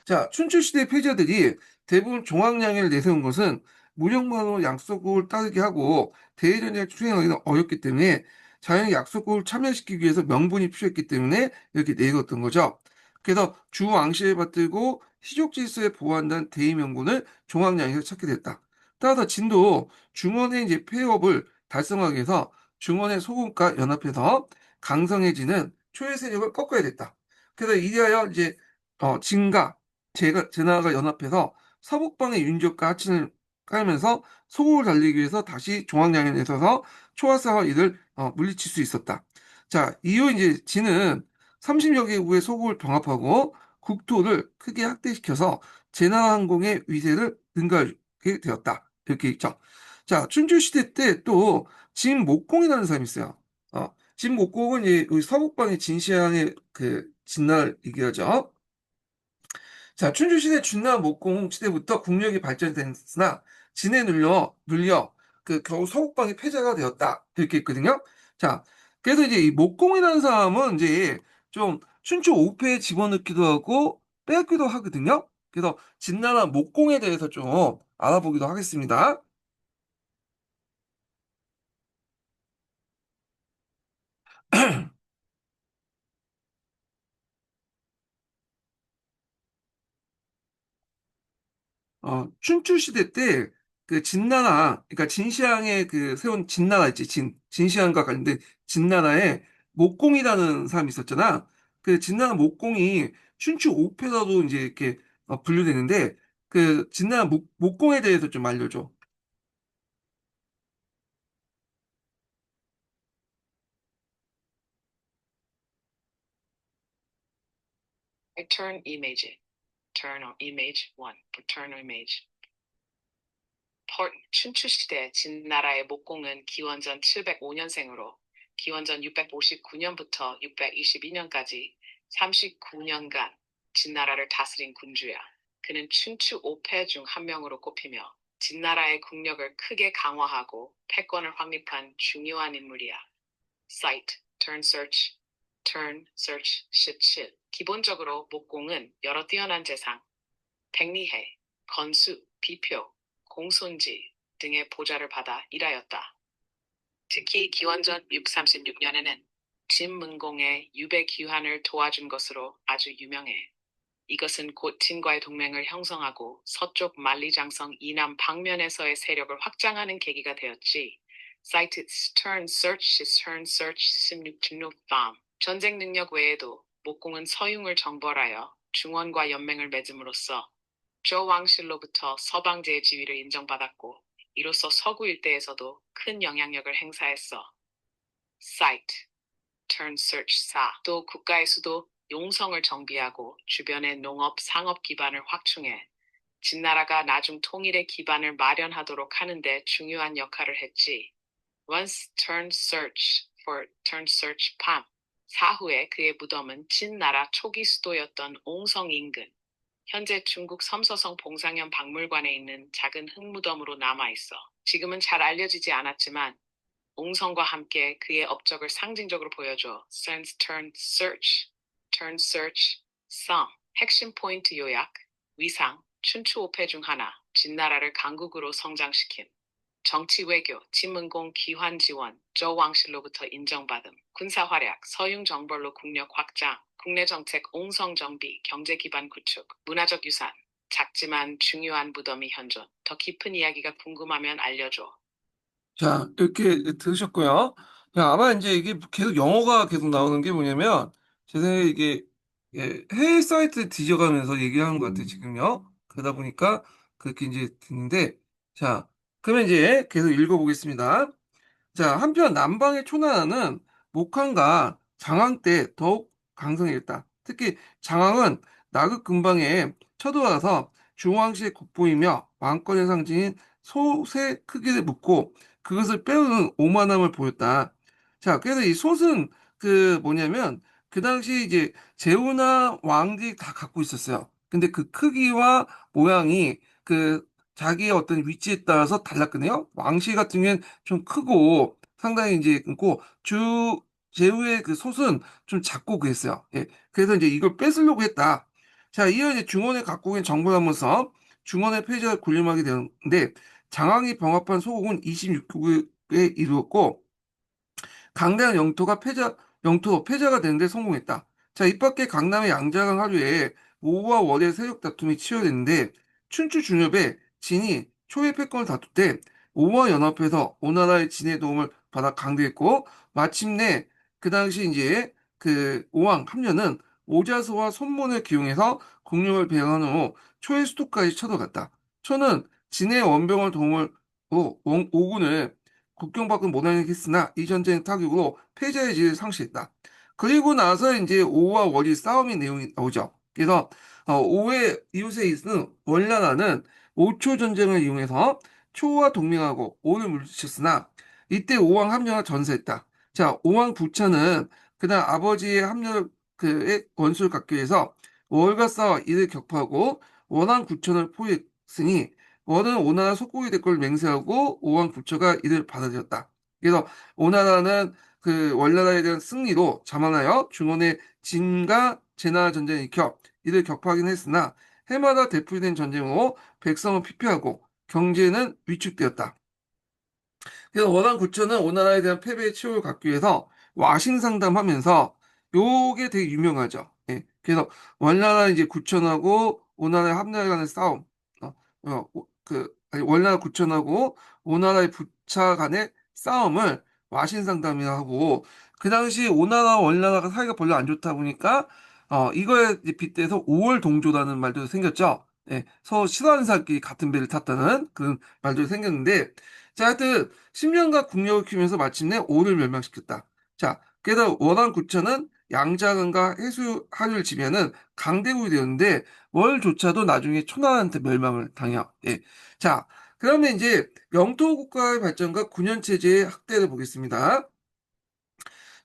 자, 춘추시대 패자들이 대부분 종황량을 내세운 것은 무력만으로 약속을 따르게 하고 대의전쟁을 수행하기는 어렵기 때문에 자연히 약속을 참여시키기 위해서 명분이 필요했기 때문에 이렇게 내걸었던 거죠. 그래서 주왕실을 받들고 시족 질서에 보호한다는 대의 명분을 종황량에서 찾게 됐다. 따라서 진도 중원의 이제 폐업을 달성하기 위해서 중원의 소군과 연합해서 강성해지는 초의 세력을 꺾어야 됐다. 그래서 이리하여 이제 진과 제나라가 연합해서 서북방의 윤족과 하친을 깔면서 소국을 달리기 위해서 다시 종황량에 내서서 초하사와 이를 물리칠 수 있었다. 자, 이후 이제 진은 30여 개국의 소국을 병합하고 국토를 크게 확대시켜서 제나라 항공의 위세를 능가하게 되었다. 이렇게 있죠. 자, 춘추시대 때 또 진목공이라는 사람이 있어요. 진목공은 이제 우리 서북방의 진시황의 그 진나라를 얘기하죠. 자, 춘추시대 준나 목공 시대부터 국력이 발전됐으나 진에 눌려 그 겨우 서국방이 패자가 되었다. 이렇게 있거든요. 자, 그래서 이제 이 목공이라는 사람은 이제 좀 춘추 5패에 집어넣기도 하고 빼기도 하거든요. 그래서 진나라 목공에 대해서 좀 알아보기도 하겠습니다. 춘추 시대 때 그 진나라, 그러니까 진시황의 그 세운 진나라 있지, 진시황과 관련된 진나라에 목공이라는 사람이 있었잖아. 그 진나라 목공이 춘추 5패라도 이제 이렇게 분류되는데 그 진나라 목공에 대해서 좀 알려줘. Return image. Turn on image 1. Return image. 춘추시대 진나라의 목공은 기원전 705년생으로 기원전 659년부터 622년까지 39년간 진나라를 다스린 군주야. 그는 춘추 5패 중 한 명으로 꼽히며 진나라의 국력을 크게 강화하고 패권을 확립한 중요한 인물이야. Cite, turn search 17. 기본적으로 목공은 여러 뛰어난 재상, 백리해, 건수, 비표, 공손지 등의 보좌를 받아 일하였다. 특히 기원전 636년에는 진문공의 유배 귀환을 도와준 것으로 아주 유명해. 이것은 곧 진과의 동맹을 형성하고 서쪽 만리장성 이남 방면에서의 세력을 확장하는 계기가 되었지. 사이트 Stern Search 16 전쟁 능력 외에도 목공은 서융을 정벌하여 중원과 연맹을 맺음으로써 조 왕실로부터 서방제의 지위를 인정받았고 이로써 서구 일대에서도 큰 영향력을 행사했어. Site Turn Search 4. 또 국가의 수도 용성을 정비하고 주변의 농업, 상업 기반을 확충해 진나라가 나중 통일의 기반을 마련하도록 하는데 중요한 역할을 했지. Once Turn Search for Turn Search Pam. 사후에 그의 무덤은 진나라 초기 수도였던 옹성 인근, 현재 중국 섬서성 봉상현 박물관에 있는 작은 흙무덤으로 남아있어. 지금은 잘 알려지지 않았지만 옹성과 함께 그의 업적을 상징적으로 보여줘. Turn Search, Sum. 핵심 포인트 요약, 위상, 춘추 5패 중 하나, 진나라를 강국으로 성장시킴. 정치 외교, 진문공 귀환 지원, 조 왕실로부터 인정받음, 군사 활약, 서융 정벌로 국력 확장, 국내 정책 옹성 정비, 경제 기반 구축, 문화적 유산, 작지만 중요한 무덤이 현존. 더 깊은 이야기가 궁금하면 알려줘. 자, 이렇게 들으셨고요. 자, 아마 이제 이게 계속 영어가 계속 나오는 게 뭐냐면, 제 생각에 이게 예, 해외 사이트 뒤져가면서 얘기하는 것 같아요, 지금요. 그러다 보니까 그렇게 이제 듣는데, 자, 그러면 이제 계속 읽어보겠습니다. 자, 한편 남방의 초나라는 목한과 장항 때 더욱 강성했다. 특히 장항은 나극 근방에 쳐들어와서 중왕실의 국보이며 왕권의 상징인 솥의 크기를 묻고 그것을 빼오는 오만함을 보였다. 자, 그래서 이 솥은 그 뭐냐면 그 당시 이제 제후나 왕들이 다 갖고 있었어요. 근데 그 크기와 모양이 그 자기의 어떤 위치에 따라서 달랐거든요. 왕실 같은 경우에는 좀 크고 상당히 이제 있고 제후의 그 솥은 좀 작고 그랬어요. 예. 그래서 이제 이걸 뺏으려고 했다. 자, 이어 이제 중원에 갖고 있는 정벌 하면서 중원의 폐지가 군림하게 되는데 장항이 병합한 소국은 26국에 이루었고 강대한 영토로 패자가 되는데 성공했다. 자, 이 밖에 강남의 양자강 하류에 오와 월의 세력 다툼이 치열했는데 춘추 중엽에 진이 초의 패권을 다툴 때 오와 연합해서 오나라의 진의 도움을 받아 강대했고 마침내 그 당시 이제 그 오왕 함녀는 오자수와 손문을 기용해서 국력을 배양한 후 초의 수도까지 쳐들어갔다. 초는 진의 원병을 도움을 오군을 국경 밖은 못하게 했으나 이 전쟁 타격으로 패자의 지위를 상실했다. 그리고 나서 이제 오와 월이 싸움의 내용이 나오죠. 그래서 오의 이웃에 있는 월나라는 오초 전쟁을 이용해서 초와 동맹하고 오를 물리쳤으나 이때 오왕 함녀가 전사했다. 자, 오왕 부차는 그날 아버지의 함녀를 그의 원수를 갖기 위해서 월과 싸워 이를 격파하고 원왕 구천을 포위했으니 원은 오나라 속국이 될 걸 맹세하고 오왕 부처가 이를 받아들였다. 그래서 오나라는 그 월나라에 대한 승리로 자만하여 중원의 진과 제나라 전쟁을 일으켜 이를 격파하긴 했으나 해마다 되풀이된 전쟁으로 백성은 피폐하고 경제는 위축되었다. 그래서 원한 구천은 오나라에 대한 패배의 치욕을 갖기 위해서 와신 상담하면서 요게 되게 유명하죠. 예. 그래서 원나라 이제 구천하고 오나라의 합나라 간의 싸움, 아니, 원나라 구천하고 오나라의 부차 간의 싸움을 와신 상담이라 하고 그 당시 오나라 원나라가 사이가 별로 안 좋다 보니까 이거에 이제 빗대서 오월 동조라는 말도 생겼죠. 예, 서로 싫어하는 사람끼리 같은 배를 탔다는 그런 말도 생겼는데 자, 하여튼 10년간 국력을 키우면서 마침내 오를 멸망시켰다. 자, 그래서 원한 구천은 양자강과 해수 하류를 지배하는 강대국이 되었는데 월조차도 나중에 초나라한테 멸망을 당해요. 예. 자, 그러면 이제 영토 국가의 발전과 군연체제의 확대를 보겠습니다.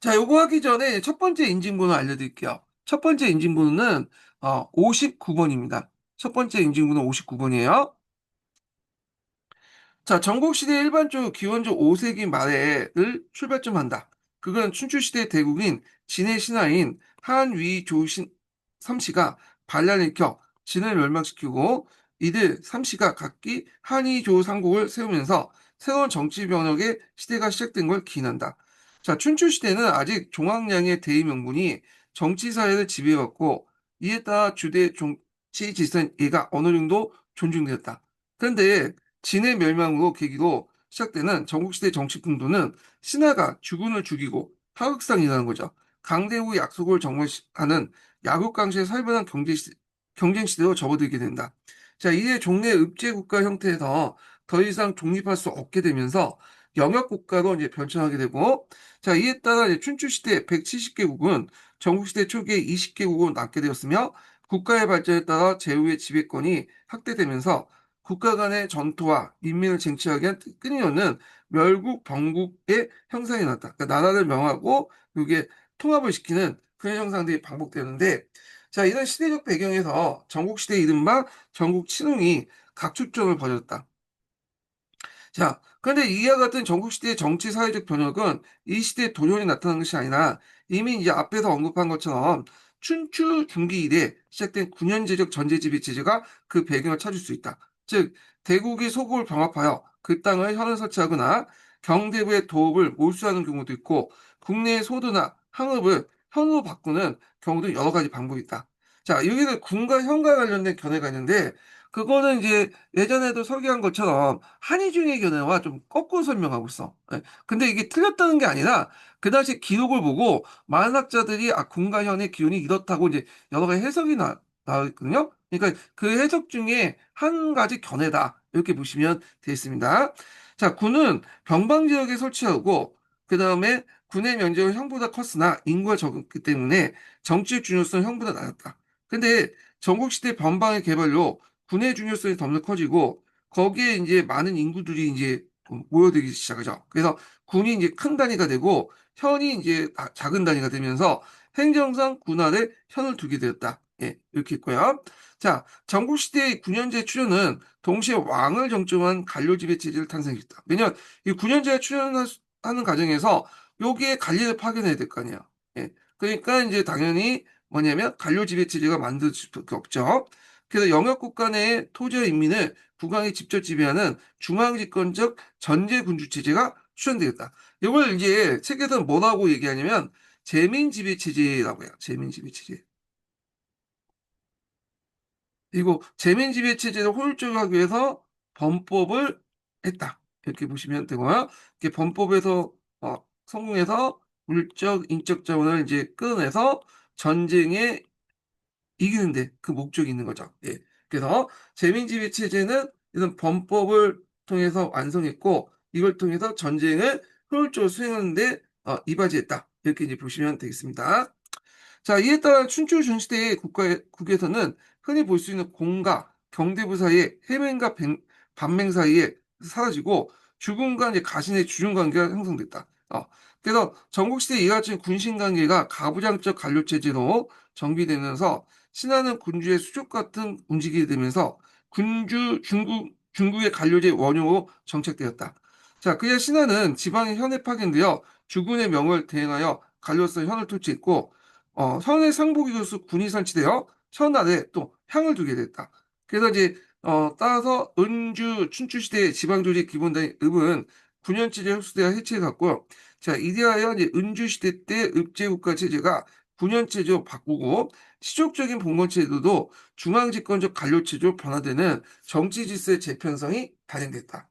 자, 요거 하기 전에 첫 번째 인증번호 알려드릴게요. 첫 번째 인증번호는 59번입니다. 첫 번째 인증번호 59번이에요. 자, 전국시대 일반적으로 기원전 5세기 말에를 출발점 한다. 그건 춘추시대 대국인 진의 신하인 한위조신 삼씨가 반란을 일으켜 진을 멸망시키고 이들 3씨가 각기 한의조 상국을 세우면서 새로운 정치 병력의 시대가 시작된 걸 기인한다. 자, 춘추 시대는 아직 종황량의 대의 명분이 정치 사회를 지배해왔고 이에 따라 주대 정치 질서가 어느 정도 존중되었다. 그런데 진의 멸망으로 계기로 시작되는 전국시대 정치 풍토는 신하가 주군을 죽이고 하극상이라는 거죠. 강대우 약속을 정벌하는 야국강시의 살벌한 경쟁 시대로 접어들게 된다. 자, 이에 종래 읍제 국가 형태에서 더 이상 독립할 수 없게 되면서 영역 국가로 이제 변천하게 되고, 자, 이에 따라 이제 춘추 시대 170개국은 전국 시대 초기에 20개국으로 남게 되었으며, 국가의 발전에 따라 제후의 지배권이 확대되면서 국가 간의 전투와 인민을 쟁취하기 위한 끊임없는 멸국 병국의 형상이 났다. 그러니까 나라를 명하고 이게 통합을 시키는 그런 형상들이 반복되는데, 자, 이런 시대적 배경에서 전국시대 이른바 전국 친흥이 각축전을 벌였다. 자, 그런데 이와 같은 전국시대의 정치 사회적 변혁은 이 시대의 도전이 나타난 것이 아니라 이미 이제 앞에서 언급한 것처럼 춘추 중기 이래 시작된 9년제적 전제지배 체제가 그 배경을 찾을 수 있다. 즉, 대국이 소국을 병합하여 그 땅을 현을 설치하거나 경대부의 도읍을 몰수하는 경우도 있고 국내의 소도나 항읍을 현으로 바꾸는 경우도 여러 가지 방법이 있다. 자, 여기는 군과 현과 관련된 견해가 있는데 그거는 이제 예전에도 설계한 것처럼 한의중의 견해와 좀 거꾸로 설명하고 있어. 예. 근데 이게 틀렸다는 게 아니라 그 당시 기록을 보고 많은 학자들이 군가현의 기운이 이렇다고 이제 여러 가지 해석이 나왔거든요. 그러니까 그 해석 중에 한 가지 견해다. 이렇게 보시면 되겠습니다. 자, 군은 병방 지역에 설치하고 그 다음에 군의 면적은 형보다 컸으나 인구가 적었기 때문에 정치적 중요성은 형보다 낮았다. 근데 전국시대 변방의 개발로 군의 중요성이 점점 커지고 거기에 이제 많은 인구들이 이제 모여들기 시작하죠. 그래서 군이 이제 큰 단위가 되고 현이 이제 작은 단위가 되면서 행정상 군 아래 현을 두게 되었다. 예, 이렇게 있고요. 자, 전국시대의 군현제 출현은 동시에 왕을 정점한 관료지배 체제를 탄생시켰다. 왜냐하면 이 군현제가 출현하는 과정에서 여기에 관리를 파견해야 될 거 아니에요. 예, 그러니까 이제 당연히 뭐냐면 관료지배 체제가 만들 수밖에 없죠. 그래서 영역국가 내의 토지와 인민을 국왕이 직접 지배하는 중앙집권적 전제군주체제가 출현되겠다. 이걸 이제 책에서는 뭐라고 얘기하냐면 재민지배체제라고 해요. 재민지배체제. 그리고 재민지배체제를 효율적으로 하기 위해서 범법을 했다. 이렇게 보시면 되고요. 이렇게 범법에서 성공해서 물적, 인적 자원을 이제 끌어내서 전쟁에 이기는데 그 목적이 있는 거죠. 예. 그래서 재민지배 체제는 이런 범법을 통해서 완성했고 이걸 통해서 전쟁을 효율적으로 수행하는데 이바지했다. 이렇게 이제 보시면 되겠습니다. 자, 이에 따라 춘추 전시대의 국에서는 흔히 볼 수 있는 공과 경대부 사이에 해맹과 반맹 사이에 사라지고 주군과 이제 가신의 주중 관계가 형성됐다. 그래서 전국시대 이와 같은 군신 관계가 가부장적 관료 체제로 정비되면서 신하는 군주의 수족 같은 움직이게 되면서 중국의 관료제 원효로 정착되었다. 자, 그야 신하는 지방의 현에 파견되어 주군의 명을 대행하여 관료로서 현을 통치했고 선의 상복이 교수 군이 설치되어 천 아래 또 향을 두게 됐다. 그래서 이제 따라서 은주 춘추 시대의 지방 조직 기본단위 읍은 9년치제 흡수되어 해체해갔고요. 자, 이리하여 이제 은주 시대 때 읍제국가 체제가 9년체제로 바꾸고 시족적인 봉건 제도도 중앙집권적 관료 체제로 변화되는 정치 질서의 재편성이 발생됐다.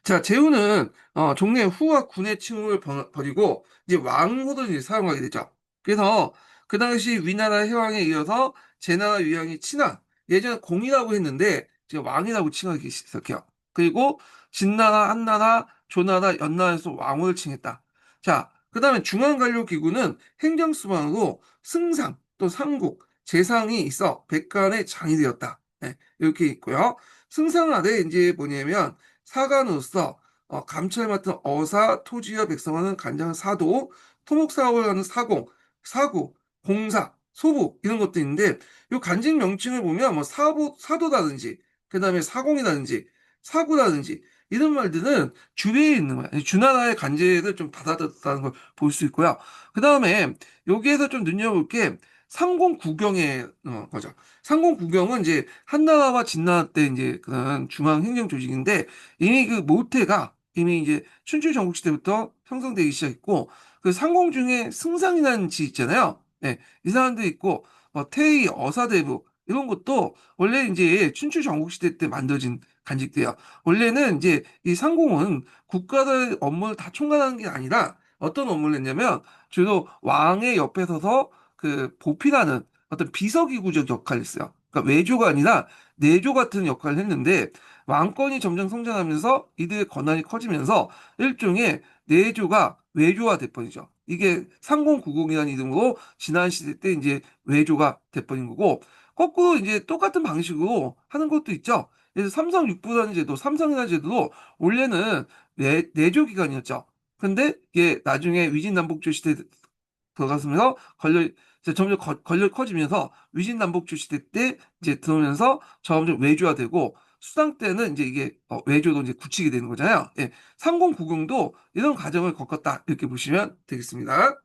자, 제후는 종래 후와 군의 칭호를 버리고 이제 왕호를 이제 사용하게 되죠. 그래서 그 당시 위나라 해왕에 이어서 제나라 위왕이 친하, 예전에 공이라고 했는데 지금 왕이라고 칭하기 시작해요. 그리고 진나라, 한나라, 조나라, 연나라에서 왕호를 칭했다. 자, 그 다음에 중앙관료기구는 행정수반으로 승상, 또 상국, 재상이 있어 백관의 장이 되었다. 네, 이렇게 있고요. 승상 아래 이제 뭐냐면 사관으로서 감찰 맡은 어사, 토지와 백성하는 간장 사도, 토목사업을 하는 사공, 사구, 공사, 소부 이런 것도 있는데 이 간직 명칭을 보면 뭐 사도라든지 그다음에 사공이라든지 사구라든지 이런 말들은 주변에 있는 거야. 주나라의 간제를 좀 받아들였다는 걸 볼 수 있고요. 그다음에 여기에서 좀 눈여볼 게 상공구경의 거죠. 상공구경은 이제 한나라와 진나라 때 이제 그런 중앙행정 조직인데 이미 그 모태가 이미 이제 춘추 전국 시대부터 형성되기 시작했고 그 상공 중에 승상이라는 지 있잖아요. 네, 이 사람도 있고 태의, 어사대부 이런 것도 원래 이제 춘추 전국 시대 때 만들어진 간직돼요. 원래는 이제 이 상공은 국가의 업무를 다 총괄하는 게 아니라 어떤 업무를 했냐면 주로 왕의 옆에 서서 그 보필하는 어떤 비서기구적 역할을 했어요. 그러니까 외조가 아니라 내조 같은 역할을 했는데 왕권이 점점 성장하면서 이들의 권한이 커지면서 일종의 내조가 외조화 돼버리죠. 이게 상공구공이라는 이름으로 지난 시대 때 이제 외조가 돼버린 거고 거꾸로 이제 똑같은 방식으로 하는 것도 있죠. 그래서 삼성육부라는 제도, 삼성이라는 제도도 원래는 내조 기관이었죠. 근데 이게 나중에 위진남북조 시대 들어가면서 이제 점점 권력이 커지면서 위진남북조 시대 때 이제 들어오면서 점점 외주화되고 수당 때는 이제 이게 외조도 이제 굳히게 되는 거잖아요. 예, 삼공구경도 이런 과정을 겪었다 이렇게 보시면 되겠습니다.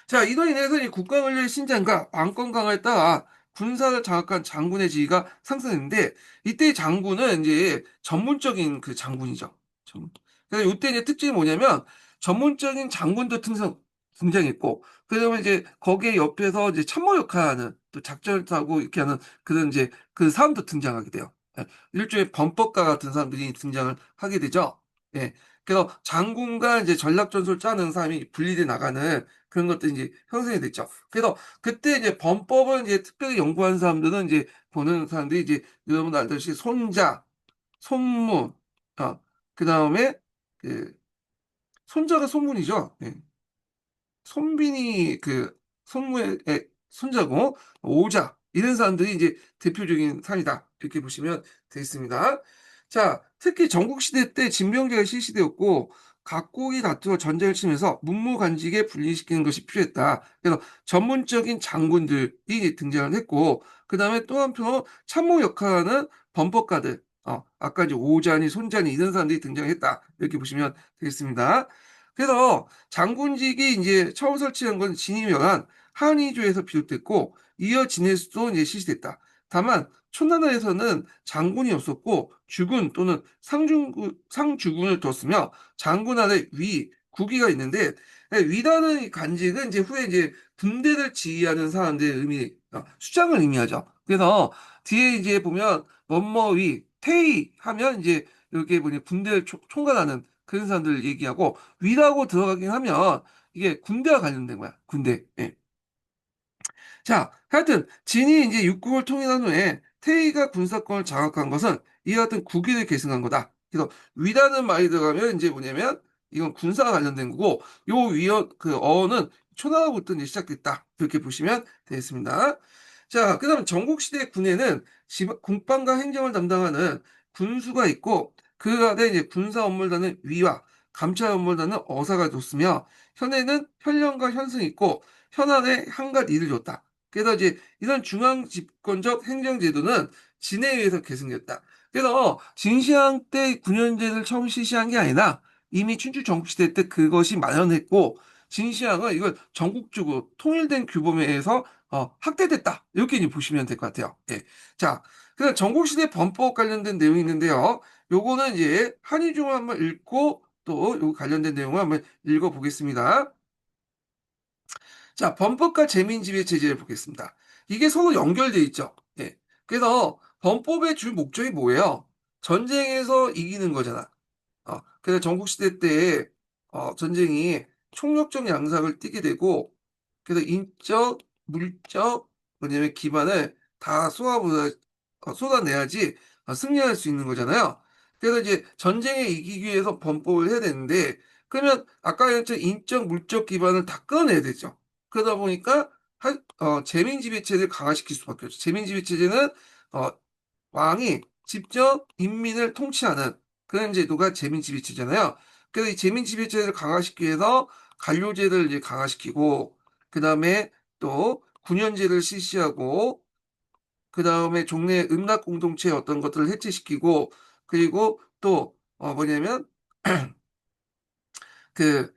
자, 이로 인해서 이 국가 권력의 신장과 왕권 강화에 따라 군사를 장악한 장군의 지위가 상승했는데 이때 장군은 이제 전문적인 그 장군이죠. 그래서 이때 이제 특징이 뭐냐면 전문적인 장군도 등장했고 그다음에 이제 거기에 옆에서 이제 참모 역할하는 또 작전을 타고 이렇게 하는 그런 이제 그 사람도 등장하게 돼요. 예, 일종의 범법가 같은 사람들이 등장을 하게 되죠. 예. 그래서 장군과 이제 전략 전술 짜는 사람이 분리돼 나가는 그런 것들이 이제 형성이 됐죠. 그래서 그때 이제 범법을 이제 특별히 연구한 사람들은 이제 보는 사람들이 이제 여러분 알다시피 손자, 손문, 그 다음에 그 손자가 손문이죠. 예. 손빈이 그 손무의 손자고 오자 이런 사람들이 이제 대표적인 사람이다 이렇게 보시면 되겠습니다. 자, 특히 전국시대 때 진병제가 실시되었고 각국이 다투어 전쟁을 치면서 문무간직에 분리시키는 것이 필요했다. 그래서 전문적인 장군들이 등장을 했고 그 다음에 또 한편으로 참모 역할하는 범법가들 아까 이제 오자니 손자니 이런 사람들이 등장했다 이렇게 보시면 되겠습니다. 그래서 장군직이 이제 처음 설치한 건 진임여란 한의조에서 비롯됐고 이어 진해수도 이제 실시됐다. 다만 초나라에서는 장군이 없었고 주군 또는 상주군을 뒀으며 장군 아래 위, 국위가 있는데 위라는 간직은 이제 후에 이제 군대를 지휘하는 사람들의 수장을 의미하죠. 그래서 뒤에 이제 보면 뭐뭐위, 태위 하면 이제 이렇게 뭐냐 군대를 총괄하는 그런 사람들 얘기하고 위라고 들어가긴 하면 이게 군대와 관련된 거야. 군대. 예. 자, 하여튼 진이 이제 육국을 통일한 후에 태희가 군사권을 장악한 것은 이와 같은 국위를 계승한 거다. 그래서 위라는 말이 들어가면 이제 뭐냐면 이건 군사와 관련된 거고 요 위어 그 어는 초나라부터 이제 시작됐다. 이렇게 보시면 되겠습니다. 자, 그다음 전국시대 군에는 국방과 행정을 담당하는 군수가 있고 그 아래 이제 군사 업무를 하는 위와 감찰 업무를 하는 어사가 뒀으며 현에는 현령과 현승이 있고 현안에 한갓 일을 줬다. 그래서 이제 이런 중앙 집권적 행정제도는 진에 의해서 계승됐다. 그래서 진시황 때 군현제를 처음 실시한 게 아니라 이미 춘추 전국시대 때 그것이 마련했고 진시황은 이걸 전국적으로 통일된 규범에 의해서 확대됐다. 이렇게 이제 보시면 될 것 같아요. 예. 자, 그래서 전국시대 범법 관련된 내용이 있는데요. 요거는 이제 한의중을 한번 읽고 또 요 관련된 내용을 한번 읽어보겠습니다. 자, 범법과 재민지배 체제를 보겠습니다. 이게 서로 연결돼 있죠. 예. 그래서 범법의 주 목적이 뭐예요? 전쟁에서 이기는 거잖아. 그래서 전국시대 때 전쟁이 총력적 양상을 띠게 되고 그래서 인적, 물적, 뭐냐면 기반을 다 쏟아내야지 승리할 수 있는 거잖아요. 그래서 이제 전쟁에 이기기 위해서 범법을 해야 되는데 그러면 아까 했던 인적, 물적 기반을 다 끊어내야 되죠. 그러다 보니까 재민지배체제를 강화시킬 수밖에 없죠. 재민지배체제는 어, 왕이 직접 인민을 통치하는 그런 제도가 재민지배체잖아요. 그래서 이 재민지배체를 강화시키기 위해서 관료제를 이제 강화시키고, 그 다음에 또 군현제를 실시하고, 그 다음에 종래 음락 공동체 어떤 것들을 해체시키고, 그리고 또 뭐냐면 그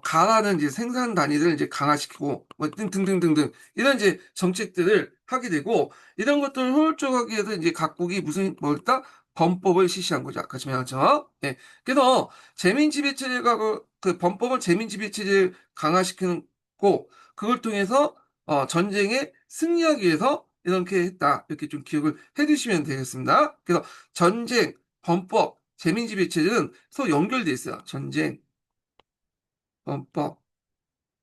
가라는 이제 생산 단위를 이제 강화시키고 뭐 등등등등등 이런 이제 정책들을 하게 되고 이런 것들을 효율적으로 하기 위해서 이제 각국이 무슨 뭘까 범법을 실시한 거죠. 아까 말한 것처럼. 예. 그래서 재민지배체제가 그 범법을 재민지배체제를 강화시키는 고 그걸 통해서 전쟁에 승리하기 위해서 이렇게 했다. 이렇게 좀 기억을 해두시면 되겠습니다. 그래서 전쟁, 범법, 재민지배체제는 서로 연결돼 있어요. 전쟁, 범법,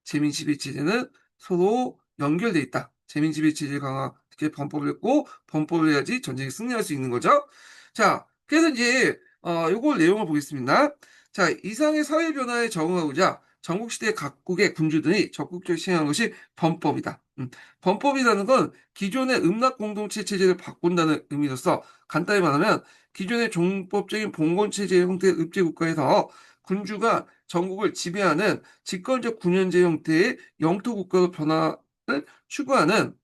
재민지배체제는 서로 연결돼 있다. 재민지배체제 강화, 이렇게 범법을 했고, 범법을 해야지 전쟁에 승리할 수 있는 거죠. 자, 그래서 이제, 요걸 내용을 보겠습니다. 자, 이상의 사회 변화에 적응하고자 전국시대 각국의 군주들이 적극적으로 시행한 것이 범법이다. 범법이라는 건 기존의 음락 공동체 체제를 바꾼다는 의미로서 간단히 말하면 기존의 종법적인 봉건체제 형태의 읍제국가에서 군주가 전국을 지배하는 집권적 군연제 형태의 영토 국가로 변화를 추구하는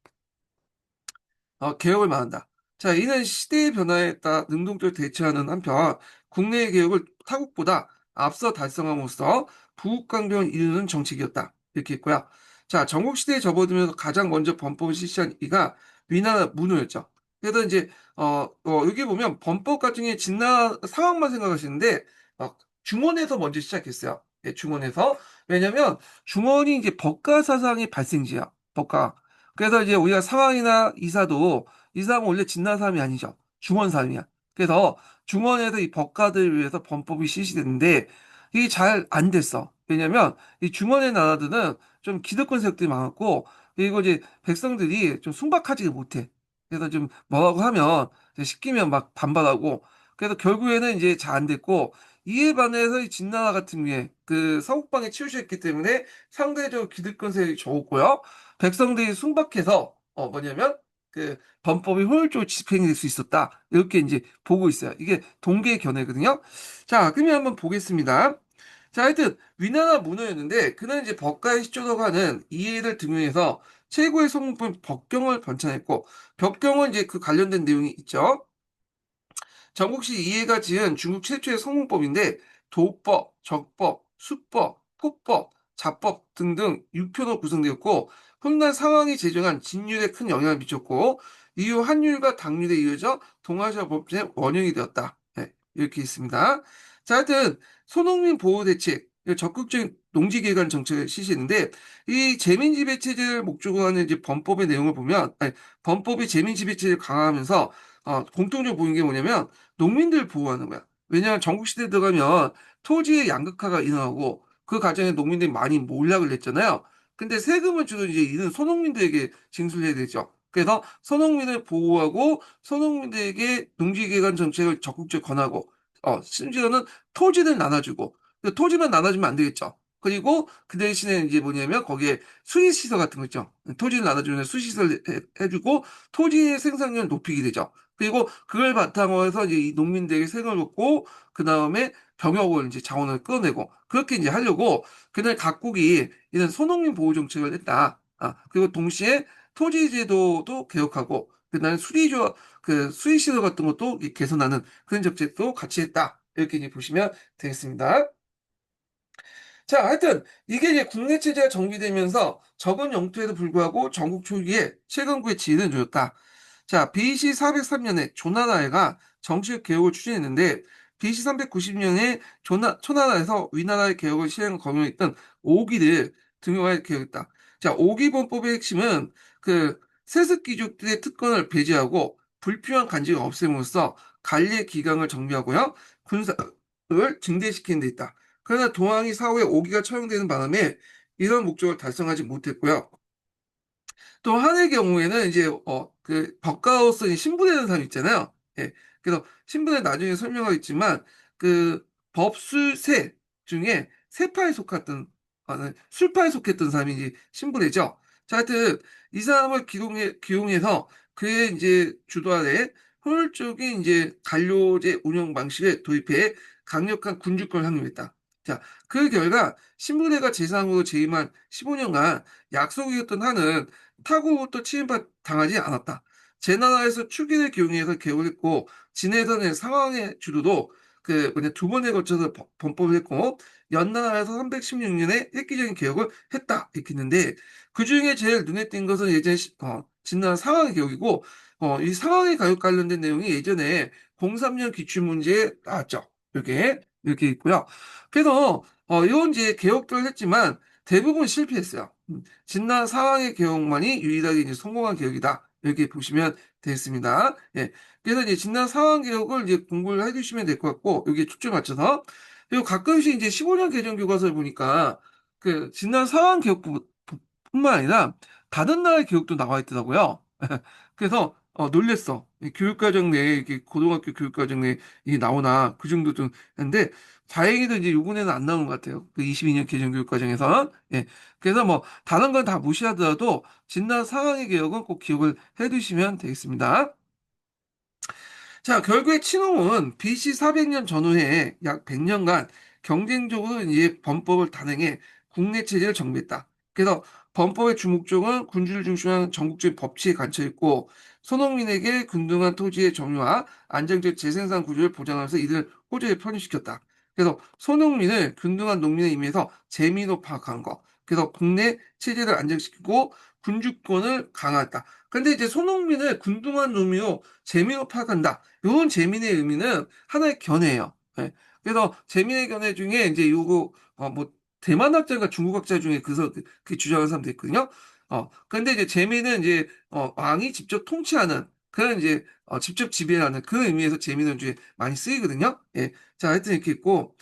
개혁을 말한다. 자, 이는 시대의 변화에 따라 능동적으로 대처하는 한편 국내의 개혁을 타국보다 앞서 달성함으로써 부국 강병을 이루는 정책이었다. 이렇게 있고요. 자, 전국시대에 접어들면서 가장 먼저 범법을 실시한 이가 위나라 문호였죠. 그래서 이제 여기 보면 범법 같은 경우에 진나 상황만 생각하시는데 중원에서 먼저 시작했어요. 예, 중원에서. 왜냐면 중원이 이제 법가 사상의 발생지야. 법가. 그래서 이제 우리가 상황이나 이사도 이 사람은 원래 진나 사람이 아니죠. 중원 사람이야. 그래서 중원에서 이 법가들을 위해서 범법이 실시됐는데 이게 잘 안 됐어. 왜냐면 이 중원의 나라들은 좀 기득권 세력들이 많았고 그리고 이제 백성들이 좀 순박하지 못해. 그래서 좀 뭐라고 하면 이제 시키면 막 반발하고 그래서 결국에는 이제 잘 안 됐고 이에 반해서 이 진나라 같은 경우에 그 서국방에 치우쳤기 때문에 상대적으로 기득권 세력이 적었고요. 백성들이 순박해서 뭐냐면 그 범법이 효율적으로 집행이 될 수 있었다. 이렇게 이제 보고 있어요. 이게 동계의 견해거든요. 자, 그러면 한번 보겠습니다. 자, 하여튼 위나라 문호였는데 그는 이제 법가에 시초도가는 이해를 등용해서 최고의 성문법 법경을 번창했고 법경은 이제 그 관련된 내용이 있죠. 전국시 이해가 지은 중국 최초의 성문법인데 도법, 적법, 수법, 포법, 자법 등등 6표로 구성되었고 훗날 상황이 제정한 진율에 큰 영향을 미쳤고 이후 한율과 당율에 이어져 동아시아 법제의 원형이 되었다. 네, 이렇게 있습니다. 자, 하여튼 손흥민 보호대책 적극적인 농지개간 정책을 실시했는데 이 재민지배체제를 목적으로 하는 이제 범법의 내용을 보면 범법이 재민지배체제를 강화하면서 공통적으로 보이는 게 뭐냐면 농민들 보호하는 거야. 왜냐하면 전국시대에 들어가면 토지의 양극화가 일어나고 그 과정에 농민들이 많이 몰락을 했잖아요. 근데 세금을 주로 이제 이는 소농민들에게 징수를 해야 되죠. 그래서 소농민을 보호하고 소농민들에게 농지개간 정책을 적극적으로 권하고 심지어는 토지를 나눠주고 토지만 나눠주면 안 되겠죠. 그리고 그 대신에 이제 뭐냐면 거기에 수리시설 같은 거 있죠. 토지를 나눠주면 수시시설 해주고 토지의 생산량을 높이게 되죠. 그리고 그걸 바탕으로 해서 이제 이 농민들에게 생을 얻고 그 다음에 병역을 이제 자원을 끌어내고 그렇게 이제 하려고 그날 각국이 이런 소농민 보호 정책을 했다. 그리고 동시에 토지 제도도 개혁하고 그다음에 수리조 그 수의시설 같은 것도 개선하는 그런 정책도 같이 했다. 이렇게 이제 보시면 되겠습니다. 자, 하여튼 이게 이제 국내 체제가 정비되면서 적은 영토에도 불구하고 전국 초기에 최강국의 지위를 누렸다. 자, BC 403년에 조나라가 정치적 개혁을 추진했는데 BC 390년에 초나라에서 위나라의 개혁을 실행 검토했던 오기를 등용하여 개혁했다. 자, 오기본법의 핵심은 그 세습귀족들의 특권을 배제하고 불필요한 간직을 없앰으로써 관리의 기강을 정비하고요. 군사를 증대시키는 데 있다. 그러나 동항이 사후에 오기가 처형되는 바람에 이런 목적을 달성하지 못했고요. 또 한의 경우에는 이제 그 법가로서 이제 신분되는 사람 있잖아요. 예. 그래서 신분에 나중에 설명하겠지만 그 법술세 중에 세파에 속했던 술파에 속했던 사람이 이제 신분이죠. 자, 하여튼 이 사람을 기용해서 그의 이제 주도 아래 효율적인 이제 관료제 운영 방식을 도입해 강력한 군주권을 확립했다. 자, 그 결과 신분회가 재상으로 재임한 15년간 약속이었던 한은 타국부터 침입 당하지 않았다. 제나라에서 추기를 기용해서 개혁을 했고 진해선의 상황의 주도도 두 번에 걸쳐서 범법을 했고, 연달아서 316년에 획기적인 개혁을 했다. 이렇게 했는데, 그 중에 제일 눈에 띈 것은 예전에, 진나라 상황의 개혁이고, 이 상황의 개혁 관련된 내용이 예전에 03년 기출문제에 나왔죠. 이렇게 있고요. 그래서, 이런 이제 개혁들을 했지만, 대부분 실패했어요. 진나 상황의 개혁만이 유일하게 이제 성공한 개혁이다. 이렇게 보시면 되겠습니다. 예. 그래서 이제 진나 상황 개혁을 이제 공부를 해주시면 될 것 같고, 여기에 초점 맞춰서. 그리고 가끔씩 이제 15년 개정 교과서를 보니까, 진나 상황 개혁뿐만 아니라, 다른 나라의 개혁도 나와 있더라고요. 그래서, 놀랬어. 이 교육과정 내에, 이렇게 고등학교 교육과정 내에 이게 나오나, 그 정도 좀, 했는데, 다행히도 이제 요번에는 안 나오는 것 같아요. 그 22년 개정 교육과정에서. 예. 그래서 뭐, 다른 건 다 무시하더라도, 진나 상황의 개혁은 꼭 기억을 해 두시면 되겠습니다. 자, 결국에 친홍은 BC 400년 전후에 약 100년간 경쟁적으로 이제 범법을 단행해 국내 체제를 정비했다. 그래서 범법의 주목적은 군주를 중심한 전국적인 법치에 갇혀 있고 소농민에게 균등한 토지의 점유와 안정적 재생산 구조를 보장하면서 이들을 호주에 편입시켰다. 그래서 소농민을 균등한 농민에 임해서 재미로 파악한 거. 그래서 국내 체제를 안정시키고 군주권을 강화했다. 근데 이제 소농민을 균등한 농민으로 재미로 파악한다. 요런 재민의 의미는 하나의 견해예요. 예. 그래서 재민의 견해 중에 이제 요거 뭐 대만 학자가 중국 학자 중에 그 주장하는 사람도 있거든요. 근데 이제 재민은 이제 왕이 직접 통치하는 그런 이제 직접 지배하는 그 의미에서 재민원주에 많이 쓰이거든요. 예. 자, 하여튼 이렇게 있고